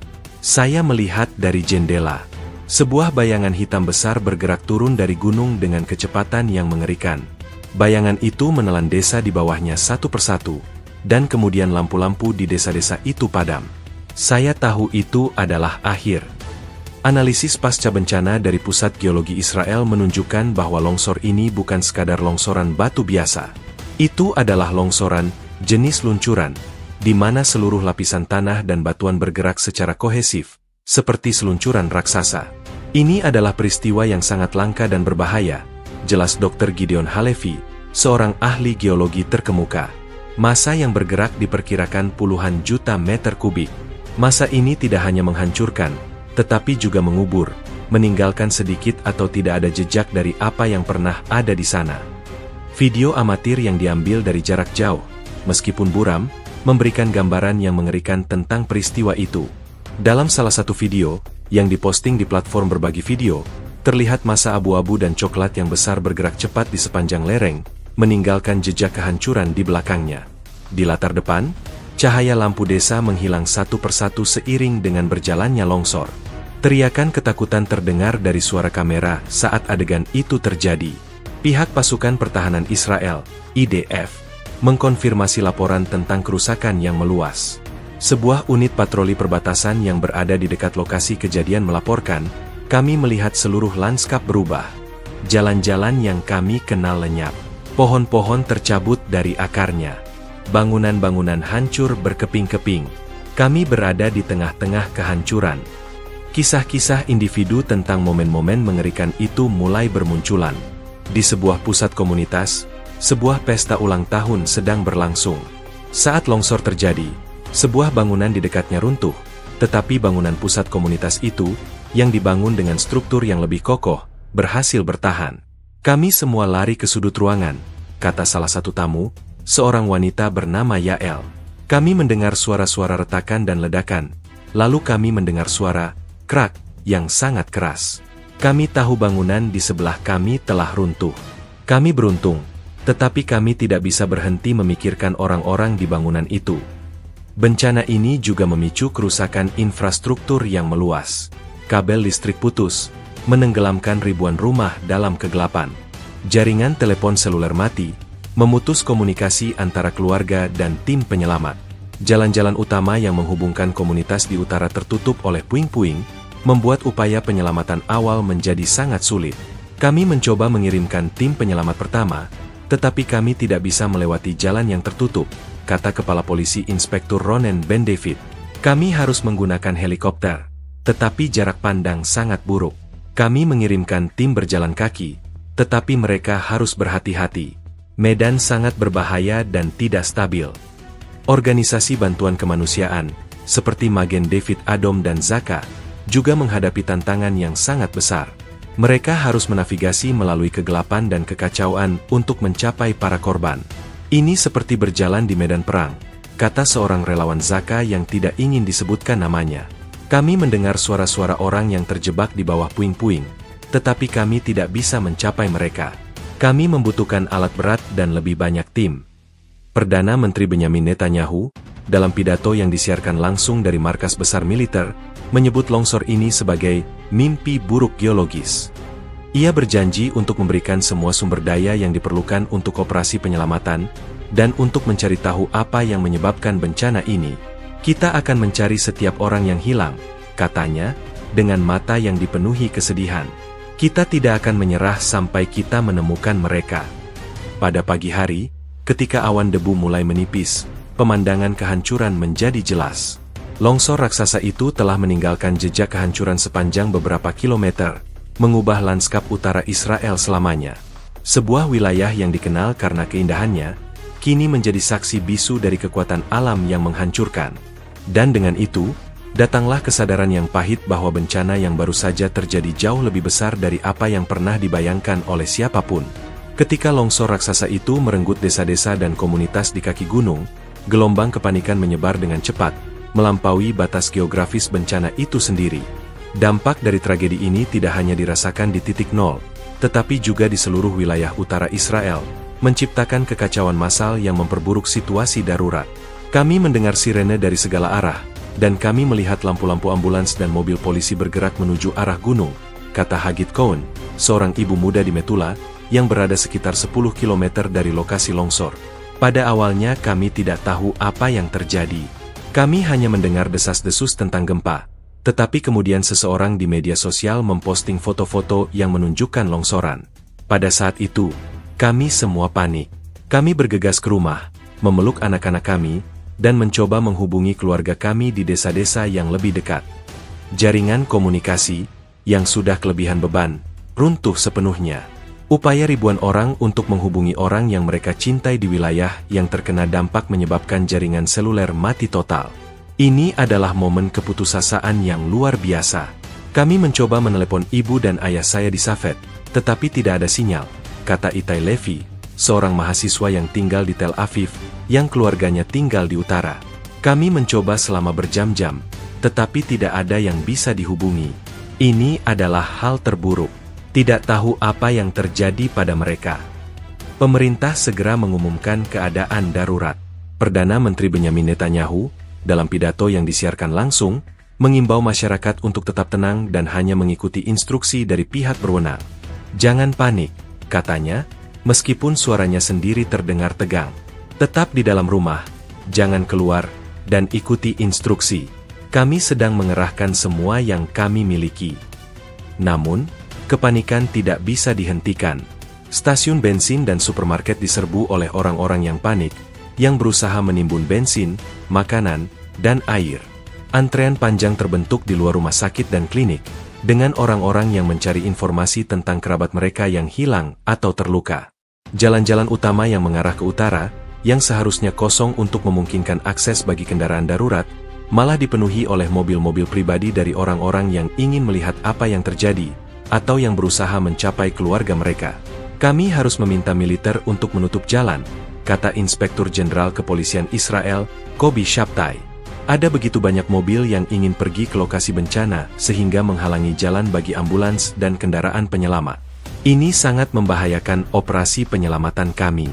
Saya melihat dari jendela. Sebuah bayangan hitam besar bergerak turun dari gunung dengan kecepatan yang mengerikan. Bayangan itu menelan desa di bawahnya satu persatu, dan kemudian lampu-lampu di desa-desa itu padam. Saya tahu itu adalah akhir. Analisis pasca bencana dari Pusat Geologi Israel menunjukkan bahwa longsor ini bukan sekadar longsoran batu biasa. Itu adalah longsoran jenis luncuran, di mana seluruh lapisan tanah dan batuan bergerak secara kohesif, seperti seluncuran raksasa. Ini adalah peristiwa yang sangat langka dan berbahaya, jelas Dr. Gideon Halevi, seorang ahli geologi terkemuka. Massa yang bergerak diperkirakan puluhan juta meter kubik. Massa ini tidak hanya menghancurkan, tetapi juga mengubur, meninggalkan sedikit atau tidak ada jejak dari apa yang pernah ada di sana. Video amatir yang diambil dari jarak jauh, meskipun buram, memberikan gambaran yang mengerikan tentang peristiwa itu. Dalam salah satu video, yang diposting di platform berbagi video, terlihat massa abu-abu dan coklat yang besar bergerak cepat di sepanjang lereng, meninggalkan jejak kehancuran di belakangnya. Di latar depan, cahaya lampu desa menghilang satu persatu seiring dengan berjalannya longsor. Teriakan ketakutan terdengar dari suara kamera saat adegan itu terjadi. Pihak Pasukan Pertahanan Israel, IDF, mengkonfirmasi laporan tentang kerusakan yang meluas. Sebuah unit patroli perbatasan yang berada di dekat lokasi kejadian melaporkan, kami melihat seluruh lanskap berubah. Jalan-jalan yang kami kenal lenyap. Pohon-pohon tercabut dari akarnya. Bangunan-bangunan hancur berkeping-keping. Kami berada di tengah-tengah kehancuran. Kisah-kisah individu tentang momen-momen mengerikan itu mulai bermunculan. Di sebuah pusat komunitas, sebuah pesta ulang tahun sedang berlangsung. Saat longsor terjadi, sebuah bangunan di dekatnya runtuh, tetapi bangunan pusat komunitas itu, yang dibangun dengan struktur yang lebih kokoh, berhasil bertahan. Kami semua lari ke sudut ruangan, kata salah satu tamu, seorang wanita bernama Yael. Kami mendengar suara-suara retakan dan ledakan, lalu kami mendengar suara krak yang sangat keras. Kami tahu bangunan di sebelah kami telah runtuh. Kami beruntung, tetapi kami tidak bisa berhenti memikirkan orang-orang di bangunan itu. Bencana ini juga memicu kerusakan infrastruktur yang meluas. Kabel listrik putus, menenggelamkan ribuan rumah dalam kegelapan. Jaringan telepon seluler mati, memutus komunikasi antara keluarga dan tim penyelamat. Jalan-jalan utama yang menghubungkan komunitas di utara tertutup oleh puing-puing, membuat upaya penyelamatan awal menjadi sangat sulit. Kami mencoba mengirimkan tim penyelamat pertama, tetapi kami tidak bisa melewati jalan yang tertutup, kata Kepala Polisi Inspektur Ronen Ben David. Kami harus menggunakan helikopter, tetapi jarak pandang sangat buruk. Kami mengirimkan tim berjalan kaki, tetapi mereka harus berhati-hati. Medan sangat berbahaya dan tidak stabil. Organisasi bantuan kemanusiaan, seperti Magen David Adom dan Zaka, juga menghadapi tantangan yang sangat besar. Mereka harus menavigasi melalui kegelapan dan kekacauan untuk mencapai para korban. Ini seperti berjalan di medan perang, kata seorang relawan Zaka yang tidak ingin disebutkan namanya. Kami mendengar suara-suara orang yang terjebak di bawah puing-puing, tetapi kami tidak bisa mencapai mereka. Kami membutuhkan alat berat dan lebih banyak tim. Perdana Menteri Benyamin Netanyahu, dalam pidato yang disiarkan langsung dari markas besar militer, menyebut longsor ini sebagai mimpi buruk geologis. Ia berjanji untuk memberikan semua sumber daya yang diperlukan untuk operasi penyelamatan, dan untuk mencari tahu apa yang menyebabkan bencana ini. Kita akan mencari setiap orang yang hilang, katanya, dengan mata yang dipenuhi kesedihan. Kita tidak akan menyerah sampai kita menemukan mereka. Pada pagi hari, ketika awan debu mulai menipis, pemandangan kehancuran menjadi jelas. Longsor raksasa itu telah meninggalkan jejak kehancuran sepanjang beberapa kilometer, mengubah lanskap utara Israel selamanya. Sebuah wilayah yang dikenal karena keindahannya, kini menjadi saksi bisu dari kekuatan alam yang menghancurkan. Dan dengan itu, datanglah kesadaran yang pahit bahwa bencana yang baru saja terjadi jauh lebih besar dari apa yang pernah dibayangkan oleh siapapun. Ketika longsor raksasa itu merenggut desa-desa dan komunitas di kaki gunung, gelombang kepanikan menyebar dengan cepat, melampaui batas geografis bencana itu sendiri. Dampak dari tragedi ini tidak hanya dirasakan di titik nol, tetapi juga di seluruh wilayah utara Israel, menciptakan kekacauan massal yang memperburuk situasi darurat. Kami mendengar sirene dari segala arah, dan kami melihat lampu-lampu ambulans dan mobil polisi bergerak menuju arah gunung, kata Hagit Cohen, seorang ibu muda di Metula, yang berada sekitar 10 km dari lokasi longsor. Pada awalnya kami tidak tahu apa yang terjadi. Kami hanya mendengar desas-desus tentang gempa, tetapi kemudian seseorang di media sosial memposting foto-foto yang menunjukkan longsoran. Pada saat itu, kami semua panik. Kami bergegas ke rumah, memeluk anak-anak kami, dan mencoba menghubungi keluarga kami di desa-desa yang lebih dekat. Jaringan komunikasi, yang sudah kelebihan beban, runtuh sepenuhnya. Upaya ribuan orang untuk menghubungi orang yang mereka cintai di wilayah yang terkena dampak menyebabkan jaringan seluler mati total. Ini adalah momen keputusasaan yang luar biasa. Kami mencoba menelepon ibu dan ayah saya di Safed, tetapi tidak ada sinyal, kata Itai Levi, seorang mahasiswa yang tinggal di Tel Aviv, yang keluarganya tinggal di utara. Kami mencoba selama berjam-jam, tetapi tidak ada yang bisa dihubungi. Ini adalah hal terburuk. Tidak tahu apa yang terjadi pada mereka. Pemerintah segera mengumumkan keadaan darurat. Perdana Menteri Benyamin Netanyahu, dalam pidato yang disiarkan langsung, mengimbau masyarakat untuk tetap tenang dan hanya mengikuti instruksi dari pihak berwenang. Jangan panik, katanya, meskipun suaranya sendiri terdengar tegang. Tetap di dalam rumah, jangan keluar, dan ikuti instruksi. Kami sedang mengerahkan semua yang kami miliki. Namun, kepanikan tidak bisa dihentikan. Stasiun bensin dan supermarket diserbu oleh orang-orang yang panik, yang berusaha menimbun bensin, makanan, dan air. Antrean panjang terbentuk di luar rumah sakit dan klinik, dengan orang-orang yang mencari informasi tentang kerabat mereka yang hilang atau terluka. Jalan-jalan utama yang mengarah ke utara, yang seharusnya kosong untuk memungkinkan akses bagi kendaraan darurat, malah dipenuhi oleh mobil-mobil pribadi dari orang-orang yang ingin melihat apa yang terjadi, atau yang berusaha mencapai keluarga mereka. Kami harus meminta militer untuk menutup jalan, kata Inspektur Jenderal Kepolisian Israel, Kobi Shabtai. Ada begitu banyak mobil yang ingin pergi ke lokasi bencana sehingga menghalangi jalan bagi ambulans dan kendaraan penyelamat. Ini sangat membahayakan operasi penyelamatan kami.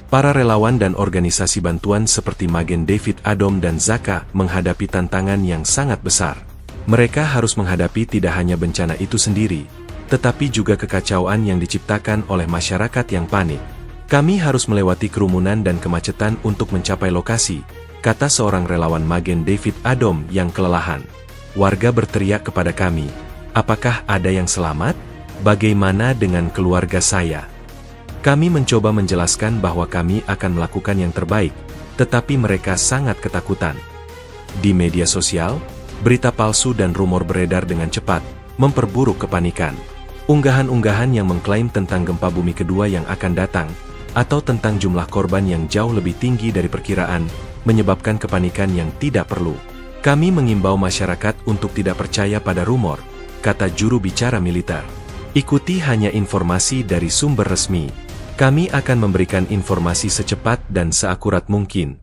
Para relawan dan organisasi bantuan seperti Magen David Adom dan Zaka menghadapi tantangan yang sangat besar. Mereka harus menghadapi tidak hanya bencana itu sendiri, tetapi juga kekacauan yang diciptakan oleh masyarakat yang panik. Kami harus melewati kerumunan dan kemacetan untuk mencapai lokasi, kata seorang relawan Magen David Adom yang kelelahan. Warga berteriak kepada kami, apakah ada yang selamat? Bagaimana dengan keluarga saya? Kami mencoba menjelaskan bahwa kami akan melakukan yang terbaik, tetapi mereka sangat ketakutan. Di media sosial, berita palsu dan rumor beredar dengan cepat, memperburuk kepanikan. Unggahan-unggahan yang mengklaim tentang gempa bumi kedua yang akan datang, atau tentang jumlah korban yang jauh lebih tinggi dari perkiraan, menyebabkan kepanikan yang tidak perlu. Kami mengimbau masyarakat untuk tidak percaya pada rumor, kata juru bicara militer. Ikuti hanya informasi dari sumber resmi. Kami akan memberikan informasi secepat dan seakurat mungkin.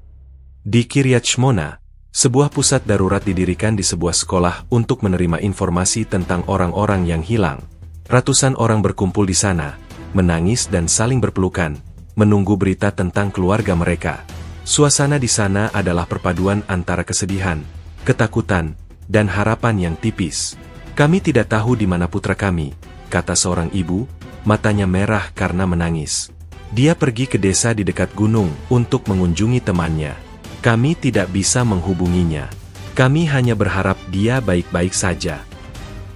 Di Kiryat Shmona, sebuah pusat darurat didirikan di sebuah sekolah untuk menerima informasi tentang orang-orang yang hilang. Ratusan orang berkumpul di sana, menangis dan saling berpelukan, menunggu berita tentang keluarga mereka. Suasana di sana adalah perpaduan antara kesedihan, ketakutan, dan harapan yang tipis. "Kami tidak tahu di mana putra kami," kata seorang ibu, matanya merah karena menangis. "Dia pergi ke desa di dekat gunung untuk mengunjungi temannya. Kami tidak bisa menghubunginya. Kami hanya berharap dia baik-baik saja."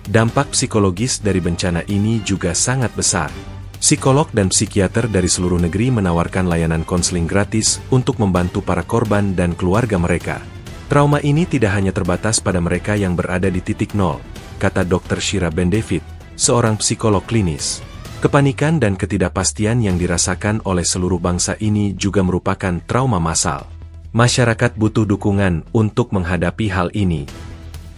Dampak psikologis dari bencana ini juga sangat besar. Psikolog dan psikiater dari seluruh negeri menawarkan layanan konseling gratis untuk membantu para korban dan keluarga mereka. "Trauma ini tidak hanya terbatas pada mereka yang berada di titik nol," kata Dr. Shira Ben David, seorang psikolog klinis. "Kepanikan dan ketidakpastian yang dirasakan oleh seluruh bangsa ini juga merupakan trauma massal. Masyarakat butuh dukungan untuk menghadapi hal ini."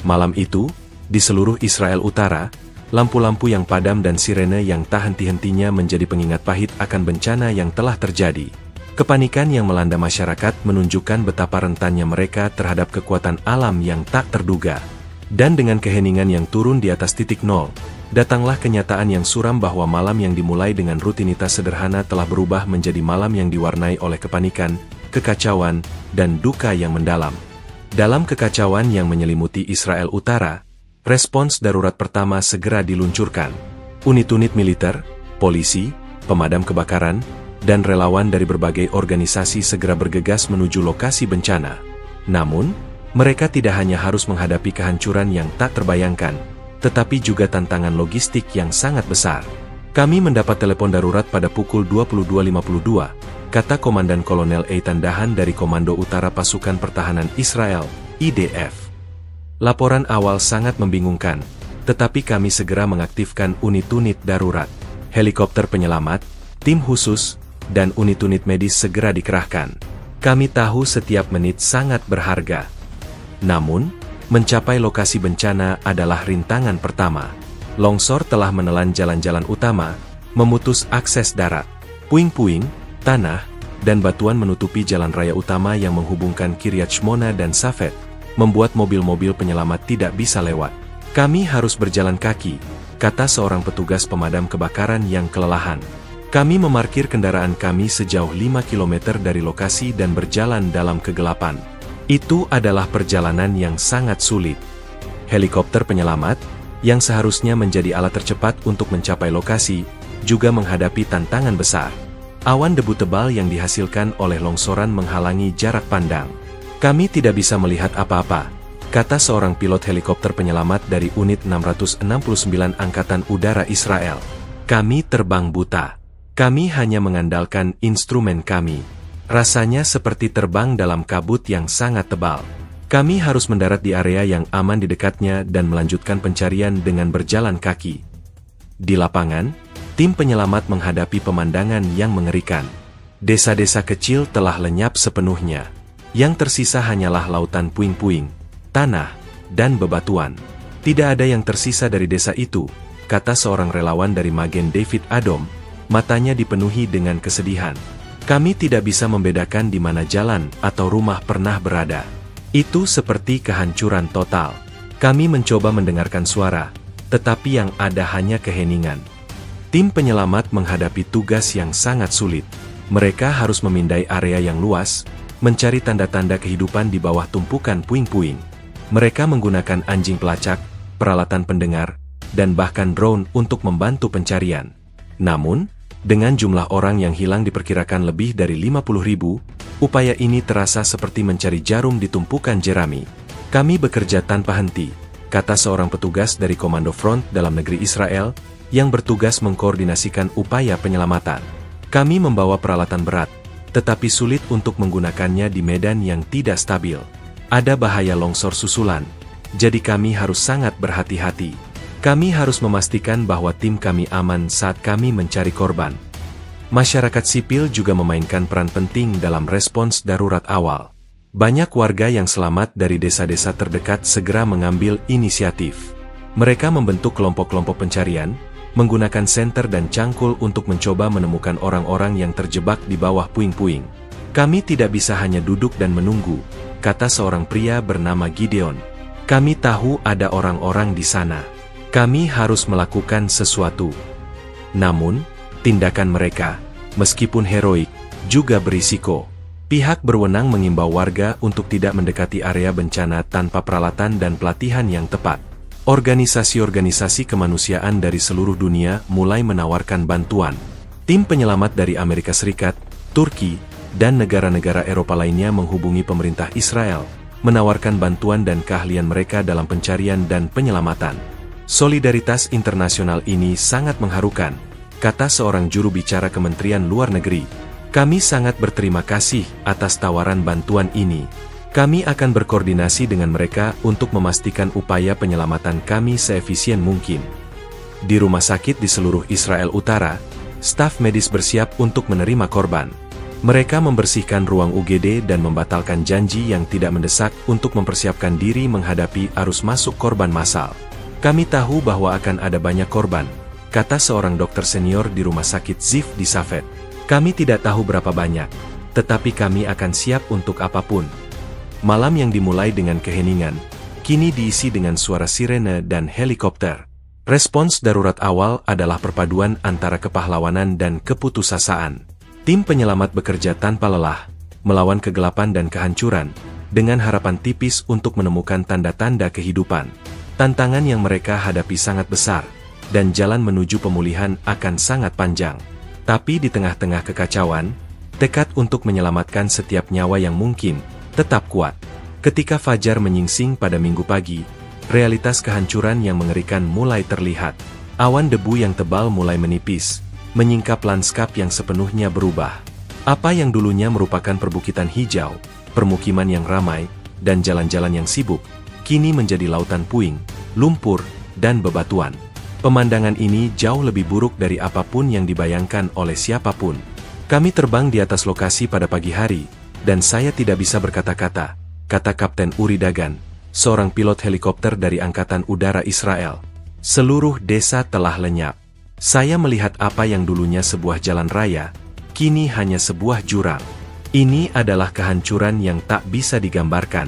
Malam itu, di seluruh Israel Utara, lampu-lampu yang padam dan sirene yang tak henti-hentinya menjadi pengingat pahit akan bencana yang telah terjadi. Kepanikan yang melanda masyarakat menunjukkan betapa rentannya mereka terhadap kekuatan alam yang tak terduga. Dan dengan keheningan yang turun di atas titik nol, datanglah kenyataan yang suram bahwa malam yang dimulai dengan rutinitas sederhana telah berubah menjadi malam yang diwarnai oleh kepanikan, kekacauan, dan duka yang mendalam. Dalam kekacauan yang menyelimuti Israel Utara, respons darurat pertama segera diluncurkan. Unit-unit militer, polisi, pemadam kebakaran, dan relawan dari berbagai organisasi segera bergegas menuju lokasi bencana. Namun, mereka tidak hanya harus menghadapi kehancuran yang tak terbayangkan, tetapi juga tantangan logistik yang sangat besar. "Kami mendapat telepon darurat pada pukul 22.52, kata Komandan Kolonel Eitan Dahan dari Komando Utara Pasukan Pertahanan Israel, IDF. "Laporan awal sangat membingungkan, tetapi kami segera mengaktifkan unit-unit darurat. Helikopter penyelamat, tim khusus, dan unit-unit medis segera dikerahkan. Kami tahu setiap menit sangat berharga." Namun, mencapai lokasi bencana adalah rintangan pertama. Longsor telah menelan jalan-jalan utama, memutus akses darat. Puing-puing, tanah, dan batuan menutupi jalan raya utama yang menghubungkan Kiryat Shmona dan Safed, membuat mobil-mobil penyelamat tidak bisa lewat. "Kami harus berjalan kaki," kata seorang petugas pemadam kebakaran yang kelelahan. "Kami memarkir kendaraan kami sejauh 5 km dari lokasi dan berjalan dalam kegelapan. Itu adalah perjalanan yang sangat sulit." Helikopter penyelamat, yang seharusnya menjadi alat tercepat untuk mencapai lokasi, juga menghadapi tantangan besar. Awan debu tebal yang dihasilkan oleh longsoran menghalangi jarak pandang. "Kami tidak bisa melihat apa-apa," kata seorang pilot helikopter penyelamat dari Unit 669 Angkatan Udara Israel. "Kami terbang buta. Kami hanya mengandalkan instrumen kami. Rasanya seperti terbang dalam kabut yang sangat tebal. Kami harus mendarat di area yang aman di dekatnya dan melanjutkan pencarian dengan berjalan kaki." Di lapangan, tim penyelamat menghadapi pemandangan yang mengerikan. Desa-desa kecil telah lenyap sepenuhnya. Yang tersisa hanyalah lautan puing-puing, tanah, dan bebatuan. "Tidak ada yang tersisa dari desa itu," kata seorang relawan dari Magen David Adom, matanya dipenuhi dengan kesedihan. "Kami tidak bisa membedakan di mana jalan atau rumah pernah berada. Itu seperti kehancuran total. Kami mencoba mendengarkan suara, tetapi yang ada hanya keheningan." Tim penyelamat menghadapi tugas yang sangat sulit. Mereka harus memindai area yang luas, mencari tanda-tanda kehidupan di bawah tumpukan puing-puing. Mereka menggunakan anjing pelacak, peralatan pendengar, dan bahkan drone untuk membantu pencarian. Namun, dengan jumlah orang yang hilang diperkirakan lebih dari 50.000, upaya ini terasa seperti mencari jarum di tumpukan jerami. "Kami bekerja tanpa henti," kata seorang petugas dari Komando Front dalam negeri Israel, yang bertugas mengkoordinasikan upaya penyelamatan. "Kami membawa peralatan berat, tetapi sulit untuk menggunakannya di medan yang tidak stabil. Ada bahaya longsor susulan, jadi kami harus sangat berhati-hati. Kami harus memastikan bahwa tim kami aman saat kami mencari korban." Masyarakat sipil juga memainkan peran penting dalam respons darurat awal. Banyak warga yang selamat dari desa-desa terdekat segera mengambil inisiatif. Mereka membentuk kelompok-kelompok pencarian, menggunakan senter dan cangkul untuk mencoba menemukan orang-orang yang terjebak di bawah puing-puing. "Kami tidak bisa hanya duduk dan menunggu," kata seorang pria bernama Gideon. "Kami tahu ada orang-orang di sana. Kami harus melakukan sesuatu." Namun, tindakan mereka, meskipun heroik, juga berisiko. Pihak berwenang mengimbau warga untuk tidak mendekati area bencana tanpa peralatan dan pelatihan yang tepat. Organisasi-organisasi kemanusiaan dari seluruh dunia mulai menawarkan bantuan. Tim penyelamat dari Amerika Serikat, Turki, dan negara-negara Eropa lainnya menghubungi pemerintah Israel, menawarkan bantuan dan keahlian mereka dalam pencarian dan penyelamatan. Solidaritas internasional ini sangat mengharukan, kata seorang juru bicara Kementerian Luar Negeri. Kami sangat berterima kasih atas tawaran bantuan ini. Kami akan berkoordinasi dengan mereka untuk memastikan upaya penyelamatan kami seefisien mungkin. Di rumah sakit di seluruh Israel Utara, staf medis bersiap untuk menerima korban. Mereka membersihkan ruang UGD dan membatalkan janji yang tidak mendesak untuk mempersiapkan diri menghadapi arus masuk korban massal. Kami tahu bahwa akan ada banyak korban, kata seorang dokter senior di rumah sakit Ziv di Safed. Kami tidak tahu berapa banyak, tetapi kami akan siap untuk apapun. Malam yang dimulai dengan keheningan, kini diisi dengan suara sirene dan helikopter. Respons darurat awal adalah perpaduan antara kepahlawanan dan keputusasaan. Tim penyelamat bekerja tanpa lelah, melawan kegelapan dan kehancuran, dengan harapan tipis untuk menemukan tanda-tanda kehidupan. Tantangan yang mereka hadapi sangat besar, dan jalan menuju pemulihan akan sangat panjang. Tapi di tengah-tengah kekacauan, tekad untuk menyelamatkan setiap nyawa yang mungkin tetap kuat. Ketika fajar menyingsing pada Minggu pagi, realitas kehancuran yang mengerikan mulai terlihat. Awan debu yang tebal mulai menipis, menyingkap lanskap yang sepenuhnya berubah. Apa yang dulunya merupakan perbukitan hijau, permukiman yang ramai, dan jalan-jalan yang sibuk, kini menjadi lautan puing, lumpur, dan bebatuan. Pemandangan ini jauh lebih buruk dari apapun yang dibayangkan oleh siapapun. Kami terbang di atas lokasi pada pagi hari, dan saya tidak bisa berkata-kata, kata Kapten Uri Dagan, seorang pilot helikopter dari Angkatan Udara Israel. Seluruh desa telah lenyap. Saya melihat apa yang dulunya sebuah jalan raya, kini hanya sebuah jurang. Ini adalah kehancuran yang tak bisa digambarkan.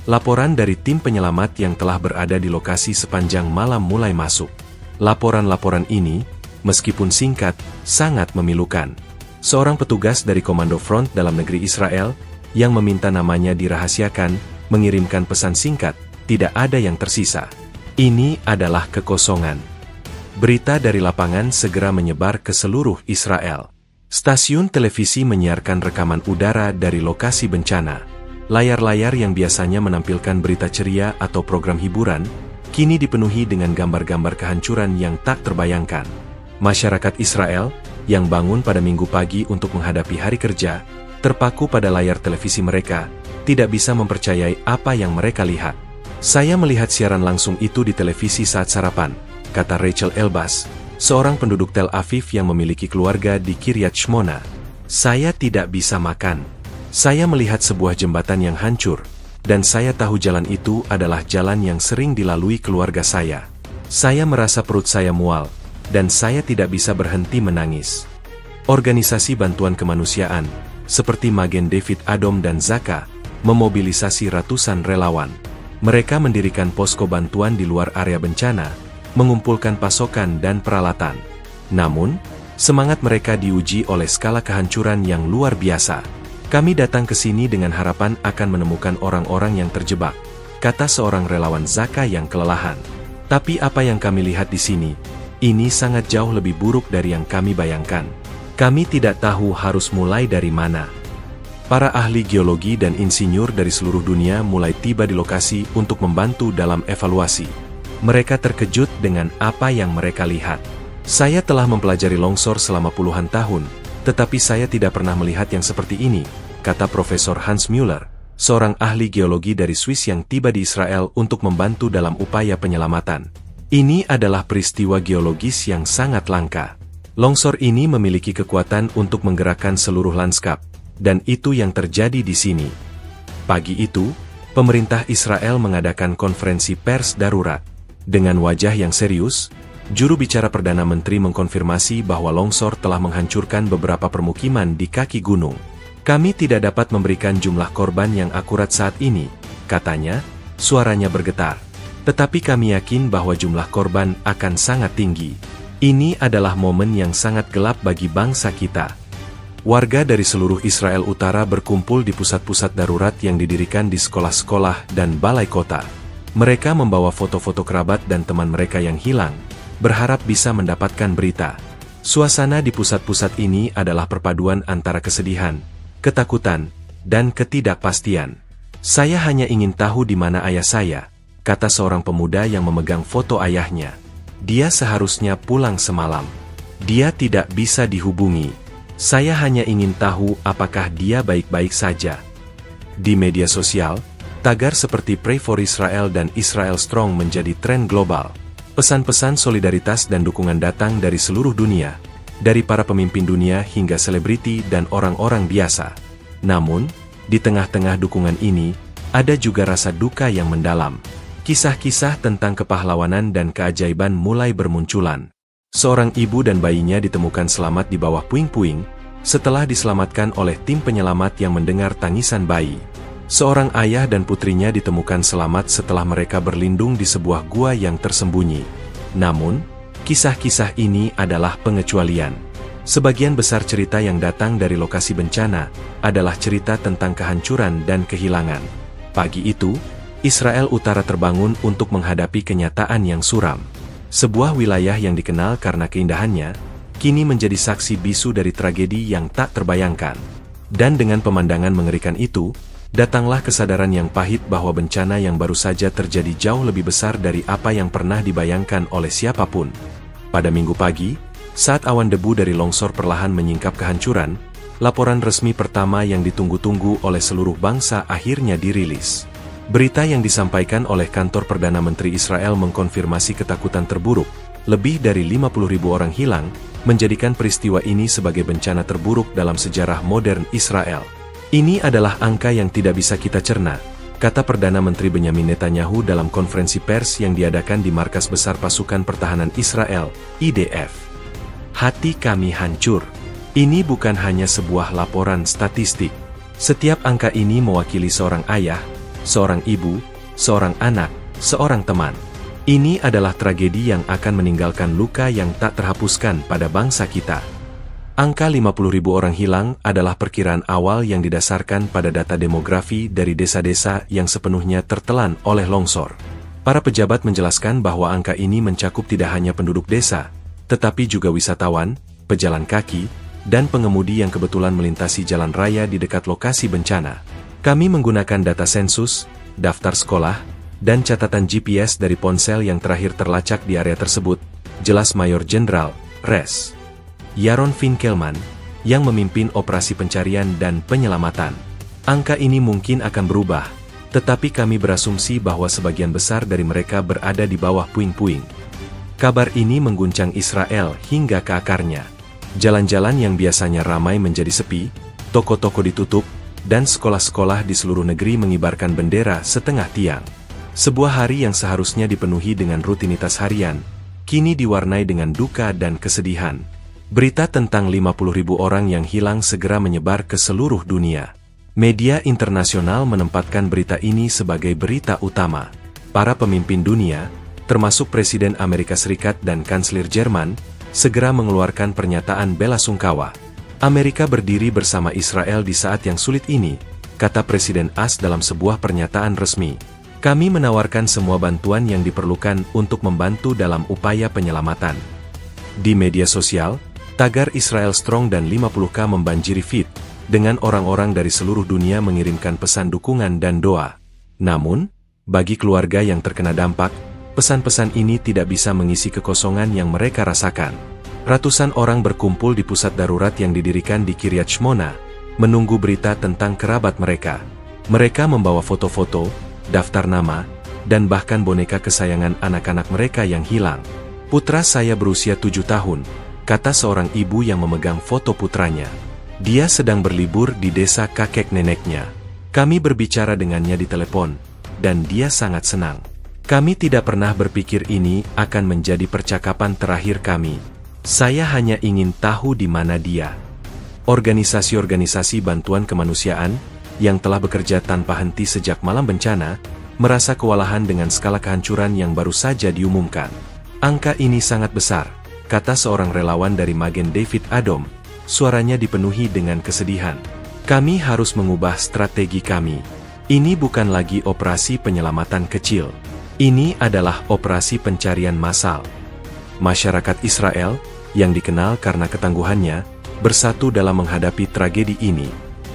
Laporan dari tim penyelamat yang telah berada di lokasi sepanjang malam mulai masuk. Laporan-laporan ini, meskipun singkat, sangat memilukan. Seorang petugas dari Komando Front Dalam Negeri Israel, yang meminta namanya dirahasiakan, mengirimkan pesan singkat, tidak ada yang tersisa. Ini adalah kekosongan. Berita dari lapangan segera menyebar ke seluruh Israel. Stasiun televisi menyiarkan rekaman udara dari lokasi bencana. Layar-layar yang biasanya menampilkan berita ceria atau program hiburan, kini dipenuhi dengan gambar-gambar kehancuran yang tak terbayangkan. Masyarakat Israel, yang bangun pada Minggu pagi untuk menghadapi hari kerja, terpaku pada layar televisi mereka, tidak bisa mempercayai apa yang mereka lihat. Saya melihat siaran langsung itu di televisi saat sarapan, kata Rachel Elbaz, seorang penduduk Tel Aviv yang memiliki keluarga di Kiryat Shmona. Saya tidak bisa makan. Saya melihat sebuah jembatan yang hancur, dan saya tahu jalan itu adalah jalan yang sering dilalui keluarga saya. Saya merasa perut saya mual, dan saya tidak bisa berhenti menangis. Organisasi bantuan kemanusiaan, seperti Magen David Adom dan Zaka, memobilisasi ratusan relawan. Mereka mendirikan posko bantuan di luar area bencana, mengumpulkan pasokan dan peralatan. Namun, semangat mereka diuji oleh skala kehancuran yang luar biasa. Kami datang ke sini dengan harapan akan menemukan orang-orang yang terjebak, kata seorang relawan Zaka yang kelelahan. Tapi apa yang kami lihat di sini, ini sangat jauh lebih buruk dari yang kami bayangkan. Kami tidak tahu harus mulai dari mana. Para ahli geologi dan insinyur dari seluruh dunia mulai tiba di lokasi untuk membantu dalam evaluasi. Mereka terkejut dengan apa yang mereka lihat. Saya telah mempelajari longsor selama puluhan tahun, tetapi saya tidak pernah melihat yang seperti ini, kata Profesor Hans Müller, seorang ahli geologi dari Swiss yang tiba di Israel untuk membantu dalam upaya penyelamatan. Ini adalah peristiwa geologis yang sangat langka. Longsor ini memiliki kekuatan untuk menggerakkan seluruh lanskap, dan itu yang terjadi di sini. Pagi itu, pemerintah Israel mengadakan konferensi pers darurat. Dengan wajah yang serius, juru bicara Perdana Menteri mengkonfirmasi bahwa longsor telah menghancurkan beberapa permukiman di kaki gunung. Kami tidak dapat memberikan jumlah korban yang akurat saat ini, katanya, suaranya bergetar. Tetapi kami yakin bahwa jumlah korban akan sangat tinggi. Ini adalah momen yang sangat gelap bagi bangsa kita. Warga dari seluruh Israel Utara berkumpul di pusat-pusat darurat yang didirikan di sekolah-sekolah dan balai kota. Mereka membawa foto-foto kerabat dan teman mereka yang hilang, berharap bisa mendapatkan berita. Suasana di pusat-pusat ini adalah perpaduan antara kesedihan, ketakutan, dan ketidakpastian. "Saya hanya ingin tahu di mana ayah saya," kata seorang pemuda yang memegang foto ayahnya. "Dia seharusnya pulang semalam. Dia tidak bisa dihubungi. Saya hanya ingin tahu apakah dia baik-baik saja." Di media sosial, tagar seperti Pray for Israel dan Israel Strong menjadi tren global. Pesan-pesan solidaritas dan dukungan datang dari seluruh dunia, dari para pemimpin dunia hingga selebriti dan orang-orang biasa. Namun, di tengah-tengah dukungan ini, ada juga rasa duka yang mendalam. Kisah-kisah tentang kepahlawanan dan keajaiban mulai bermunculan. Seorang ibu dan bayinya ditemukan selamat di bawah puing-puing, setelah diselamatkan oleh tim penyelamat yang mendengar tangisan bayi. Seorang ayah dan putrinya ditemukan selamat setelah mereka berlindung di sebuah gua yang tersembunyi. Namun, kisah-kisah ini adalah pengecualian. Sebagian besar cerita yang datang dari lokasi bencana adalah cerita tentang kehancuran dan kehilangan. Pagi itu, Israel Utara terbangun untuk menghadapi kenyataan yang suram. Sebuah wilayah yang dikenal karena keindahannya, kini menjadi saksi bisu dari tragedi yang tak terbayangkan. Dan dengan pemandangan mengerikan itu, datanglah kesadaran yang pahit bahwa bencana yang baru saja terjadi jauh lebih besar dari apa yang pernah dibayangkan oleh siapapun. Pada Minggu pagi, saat awan debu dari longsor perlahan menyingkap kehancuran, laporan resmi pertama yang ditunggu-tunggu oleh seluruh bangsa akhirnya dirilis. Berita yang disampaikan oleh kantor Perdana Menteri Israel mengkonfirmasi ketakutan terburuk, lebih dari 50.000 orang hilang, menjadikan peristiwa ini sebagai bencana terburuk dalam sejarah modern Israel. "Ini adalah angka yang tidak bisa kita cerna," kata Perdana Menteri Benyamin Netanyahu dalam konferensi pers yang diadakan di Markas Besar Pasukan Pertahanan Israel, IDF. "Hati kami hancur. Ini bukan hanya sebuah laporan statistik. Setiap angka ini mewakili seorang ayah, seorang ibu, seorang anak, seorang teman. Ini adalah tragedi yang akan meninggalkan luka yang tak terhapuskan pada bangsa kita." Angka 50.000 orang hilang adalah perkiraan awal yang didasarkan pada data demografi dari desa-desa yang sepenuhnya tertelan oleh longsor. Para pejabat menjelaskan bahwa angka ini mencakup tidak hanya penduduk desa, tetapi juga wisatawan, pejalan kaki, dan pengemudi yang kebetulan melintasi jalan raya di dekat lokasi bencana. "Kami menggunakan data sensus, daftar sekolah, dan catatan GPS dari ponsel yang terakhir terlacak di area tersebut," jelas Mayor Jenderal, Res. Yaron Finkelman, yang memimpin operasi pencarian dan penyelamatan. "Angka ini mungkin akan berubah, tetapi kami berasumsi bahwa sebagian besar dari mereka berada di bawah puing-puing." Kabar ini mengguncang Israel hingga ke akarnya. Jalan-jalan yang biasanya ramai menjadi sepi, toko-toko ditutup, dan sekolah-sekolah di seluruh negeri mengibarkan bendera setengah tiang. Sebuah hari yang seharusnya dipenuhi dengan rutinitas harian, kini diwarnai dengan duka dan kesedihan. Berita tentang 50.000 orang yang hilang segera menyebar ke seluruh dunia. Media internasional menempatkan berita ini sebagai berita utama. Para pemimpin dunia, termasuk Presiden Amerika Serikat dan Kanselir Jerman, segera mengeluarkan pernyataan bela sungkawa. "Amerika berdiri bersama Israel di saat yang sulit ini," kata Presiden AS dalam sebuah pernyataan resmi. "Kami menawarkan semua bantuan yang diperlukan untuk membantu dalam upaya penyelamatan." Di media sosial, tagar Israel Strong dan 50K membanjiri feed, dengan orang-orang dari seluruh dunia mengirimkan pesan dukungan dan doa. Namun, bagi keluarga yang terkena dampak, pesan-pesan ini tidak bisa mengisi kekosongan yang mereka rasakan. Ratusan orang berkumpul di pusat darurat yang didirikan di Kiryat Shmona, menunggu berita tentang kerabat mereka. Mereka membawa foto-foto, daftar nama, dan bahkan boneka kesayangan anak-anak mereka yang hilang. "Putra saya berusia 7 tahun, kata seorang ibu yang memegang foto putranya. "Dia sedang berlibur di desa kakek neneknya. Kami berbicara dengannya di telepon, dan dia sangat senang. Kami tidak pernah berpikir ini akan menjadi percakapan terakhir kami. Saya hanya ingin tahu di mana dia." Organisasi-organisasi bantuan kemanusiaan, yang telah bekerja tanpa henti sejak malam bencana, merasa kewalahan dengan skala kehancuran yang baru saja diumumkan. "Angka ini sangat besar," kata seorang relawan dari Magen David Adom, suaranya dipenuhi dengan kesedihan. Kami harus mengubah strategi kami. Ini bukan lagi operasi penyelamatan kecil. Ini adalah operasi pencarian massal. Masyarakat Israel, yang dikenal karena ketangguhannya, bersatu dalam menghadapi tragedi ini.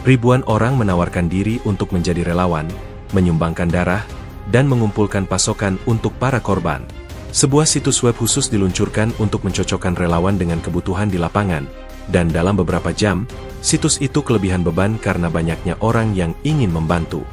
Ribuan orang menawarkan diri untuk menjadi relawan, menyumbangkan darah, dan mengumpulkan pasokan untuk para korban. Sebuah situs web khusus diluncurkan untuk mencocokkan relawan dengan kebutuhan di lapangan, dan dalam beberapa jam, situs itu kelebihan beban karena banyaknya orang yang ingin membantu.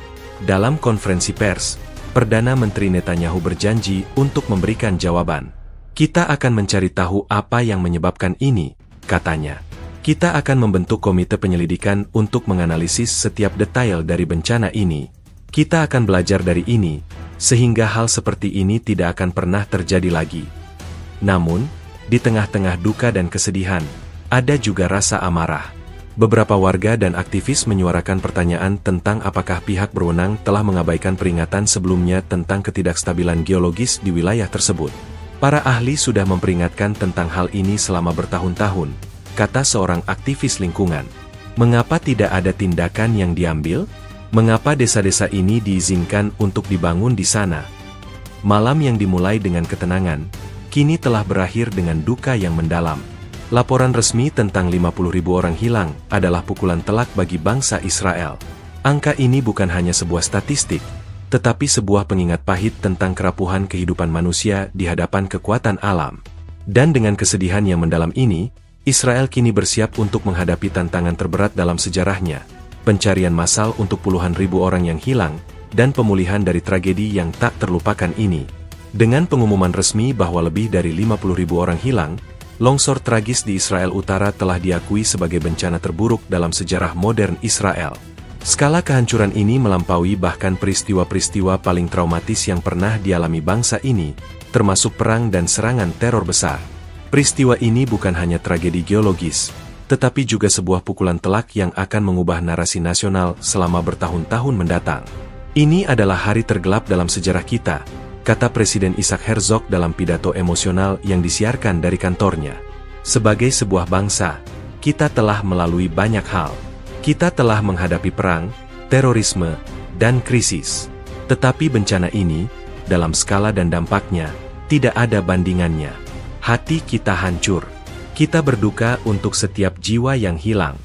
Dalam konferensi pers, Perdana Menteri Netanyahu berjanji untuk memberikan jawaban. Kita akan mencari tahu apa yang menyebabkan ini, katanya. Kita akan membentuk komite penyelidikan untuk menganalisis setiap detail dari bencana ini. Kita akan belajar dari ini, sehingga hal seperti ini tidak akan pernah terjadi lagi. Namun, di tengah-tengah duka dan kesedihan, ada juga rasa amarah. Beberapa warga dan aktivis menyuarakan pertanyaan tentang apakah pihak berwenang telah mengabaikan peringatan sebelumnya tentang ketidakstabilan geologis di wilayah tersebut. Para ahli sudah memperingatkan tentang hal ini selama bertahun-tahun, kata seorang aktivis lingkungan. Mengapa tidak ada tindakan yang diambil? Mengapa desa-desa ini diizinkan untuk dibangun di sana? Malam yang dimulai dengan ketenangan, kini telah berakhir dengan duka yang mendalam. Laporan resmi tentang 50.000 orang hilang adalah pukulan telak bagi bangsa Israel. Angka ini bukan hanya sebuah statistik, tetapi sebuah pengingat pahit tentang kerapuhan kehidupan manusia di hadapan kekuatan alam. Dan dengan kesedihan yang mendalam ini, Israel kini bersiap untuk menghadapi tantangan terberat dalam sejarahnya, pencarian massal untuk puluhan ribu orang yang hilang, dan pemulihan dari tragedi yang tak terlupakan ini. Dengan pengumuman resmi bahwa lebih dari 50.000 orang hilang, longsor tragis di Israel Utara telah diakui sebagai bencana terburuk dalam sejarah modern Israel. Skala kehancuran ini melampaui bahkan peristiwa-peristiwa paling traumatis yang pernah dialami bangsa ini, termasuk perang dan serangan teror besar. Peristiwa ini bukan hanya tragedi geologis, tetapi juga sebuah pukulan telak yang akan mengubah narasi nasional selama bertahun-tahun mendatang. Ini adalah hari tergelap dalam sejarah kita, kata Presiden Isaac Herzog dalam pidato emosional yang disiarkan dari kantornya. Sebagai sebuah bangsa, kita telah melalui banyak hal. Kita telah menghadapi perang, terorisme, dan krisis. Tetapi bencana ini, dalam skala dan dampaknya, tidak ada bandingannya. Hati kita hancur. Kita berduka untuk setiap jiwa yang hilang.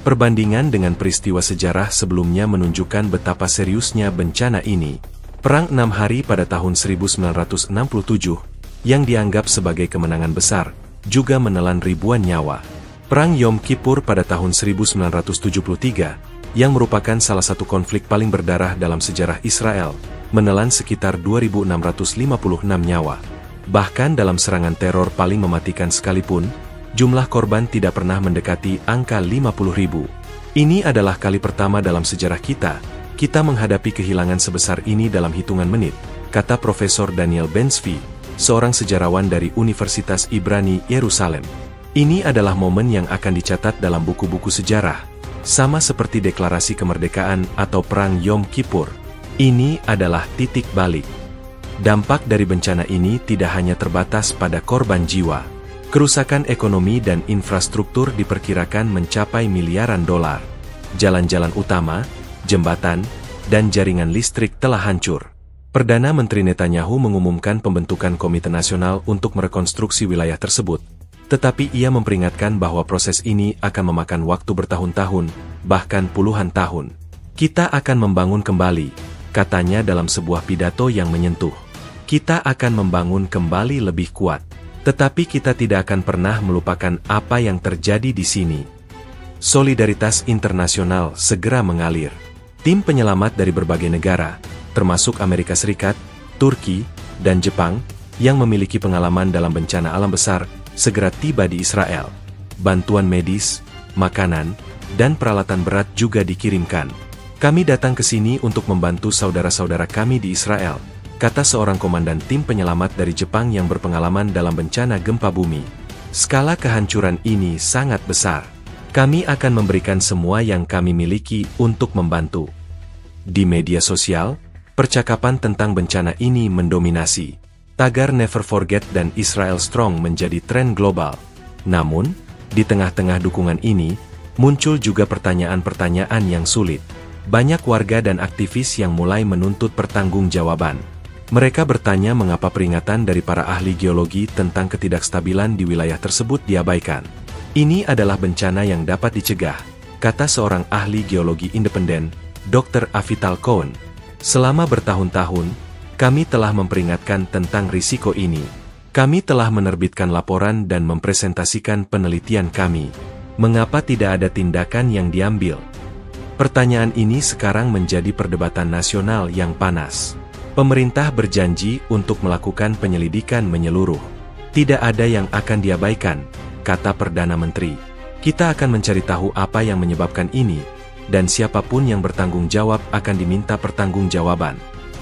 Perbandingan dengan peristiwa sejarah sebelumnya menunjukkan betapa seriusnya bencana ini. Perang 6 hari pada tahun 1967, yang dianggap sebagai kemenangan besar, juga menelan ribuan nyawa. Perang Yom Kippur pada tahun 1973, yang merupakan salah satu konflik paling berdarah dalam sejarah Israel, menelan sekitar 2.656 nyawa. Bahkan dalam serangan teror paling mematikan sekalipun, jumlah korban tidak pernah mendekati angka 50.000. Ini adalah kali pertama dalam sejarah kita menghadapi kehilangan sebesar ini dalam hitungan menit, kata Profesor Daniel Ben-Zvi, seorang sejarawan dari Universitas Ibrani Yerusalem. Ini adalah momen yang akan dicatat dalam buku-buku sejarah, sama seperti deklarasi kemerdekaan atau perang Yom Kippur. Ini adalah titik balik. Dampak dari bencana ini tidak hanya terbatas pada korban jiwa. Kerusakan ekonomi dan infrastruktur diperkirakan mencapai miliaran dolar. Jalan-jalan utama, jembatan, dan jaringan listrik telah hancur. Perdana Menteri Netanyahu mengumumkan pembentukan Komite Nasional untuk merekonstruksi wilayah tersebut. Tetapi ia memperingatkan bahwa proses ini akan memakan waktu bertahun-tahun, bahkan puluhan tahun. Kita akan membangun kembali, katanya dalam sebuah pidato yang menyentuh. Kita akan membangun kembali lebih kuat. Tetapi kita tidak akan pernah melupakan apa yang terjadi di sini. Solidaritas internasional segera mengalir. Tim penyelamat dari berbagai negara, termasuk Amerika Serikat, Turki, dan Jepang, yang memiliki pengalaman dalam bencana alam besar, segera tiba di Israel. Bantuan medis, makanan, dan peralatan berat juga dikirimkan. Kami datang ke sini untuk membantu saudara-saudara kami di Israel, kata seorang komandan tim penyelamat dari Jepang yang berpengalaman dalam bencana gempa bumi. Skala kehancuran ini sangat besar. Kami akan memberikan semua yang kami miliki untuk membantu. Di media sosial, percakapan tentang bencana ini mendominasi. Tagar Never Forget dan Israel Strong menjadi tren global. Namun, Di tengah-tengah dukungan ini, muncul juga pertanyaan-pertanyaan yang sulit. Banyak warga dan aktivis yang mulai menuntut pertanggungjawaban. Mereka bertanya mengapa peringatan dari para ahli geologi tentang ketidakstabilan di wilayah tersebut diabaikan. Ini adalah bencana yang dapat dicegah, kata seorang ahli geologi independen, Dr. Avital Cohen. Selama bertahun-tahun, kami telah memperingatkan tentang risiko ini. Kami telah menerbitkan laporan dan mempresentasikan penelitian kami. Mengapa tidak ada tindakan yang diambil? Pertanyaan ini sekarang menjadi perdebatan nasional yang panas. Pemerintah berjanji untuk melakukan penyelidikan menyeluruh. Tidak ada yang akan diabaikan, kata Perdana Menteri. Kita akan mencari tahu apa yang menyebabkan ini, dan siapapun yang bertanggung jawab akan diminta pertanggungjawaban.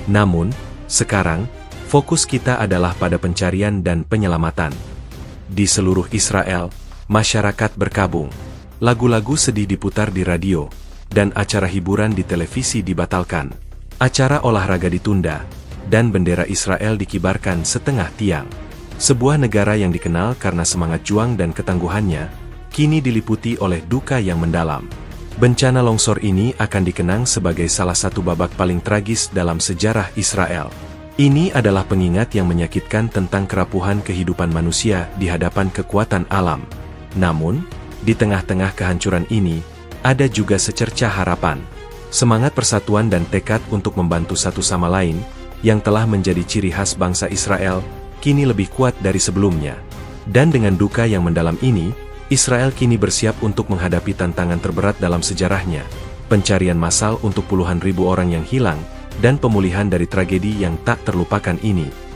Namun, sekarang, fokus kita adalah pada pencarian dan penyelamatan. Di seluruh Israel, masyarakat berkabung. Lagu-lagu sedih diputar di radio, dan acara hiburan di televisi dibatalkan. Acara olahraga ditunda, dan bendera Israel dikibarkan setengah tiang. Sebuah negara yang dikenal karena semangat juang dan ketangguhannya, kini diliputi oleh duka yang mendalam. Bencana longsor ini akan dikenang sebagai salah satu babak paling tragis dalam sejarah Israel. Ini adalah pengingat yang menyakitkan tentang kerapuhan kehidupan manusia di hadapan kekuatan alam. Namun, di tengah-tengah kehancuran ini, ada juga secercah harapan. Semangat persatuan dan tekad untuk membantu satu sama lain, yang telah menjadi ciri khas bangsa Israel, kini lebih kuat dari sebelumnya. Dan dengan duka yang mendalam ini, Israel kini bersiap untuk menghadapi tantangan terberat dalam sejarahnya, pencarian massal untuk puluhan ribu orang yang hilang, dan pemulihan dari tragedi yang tak terlupakan ini.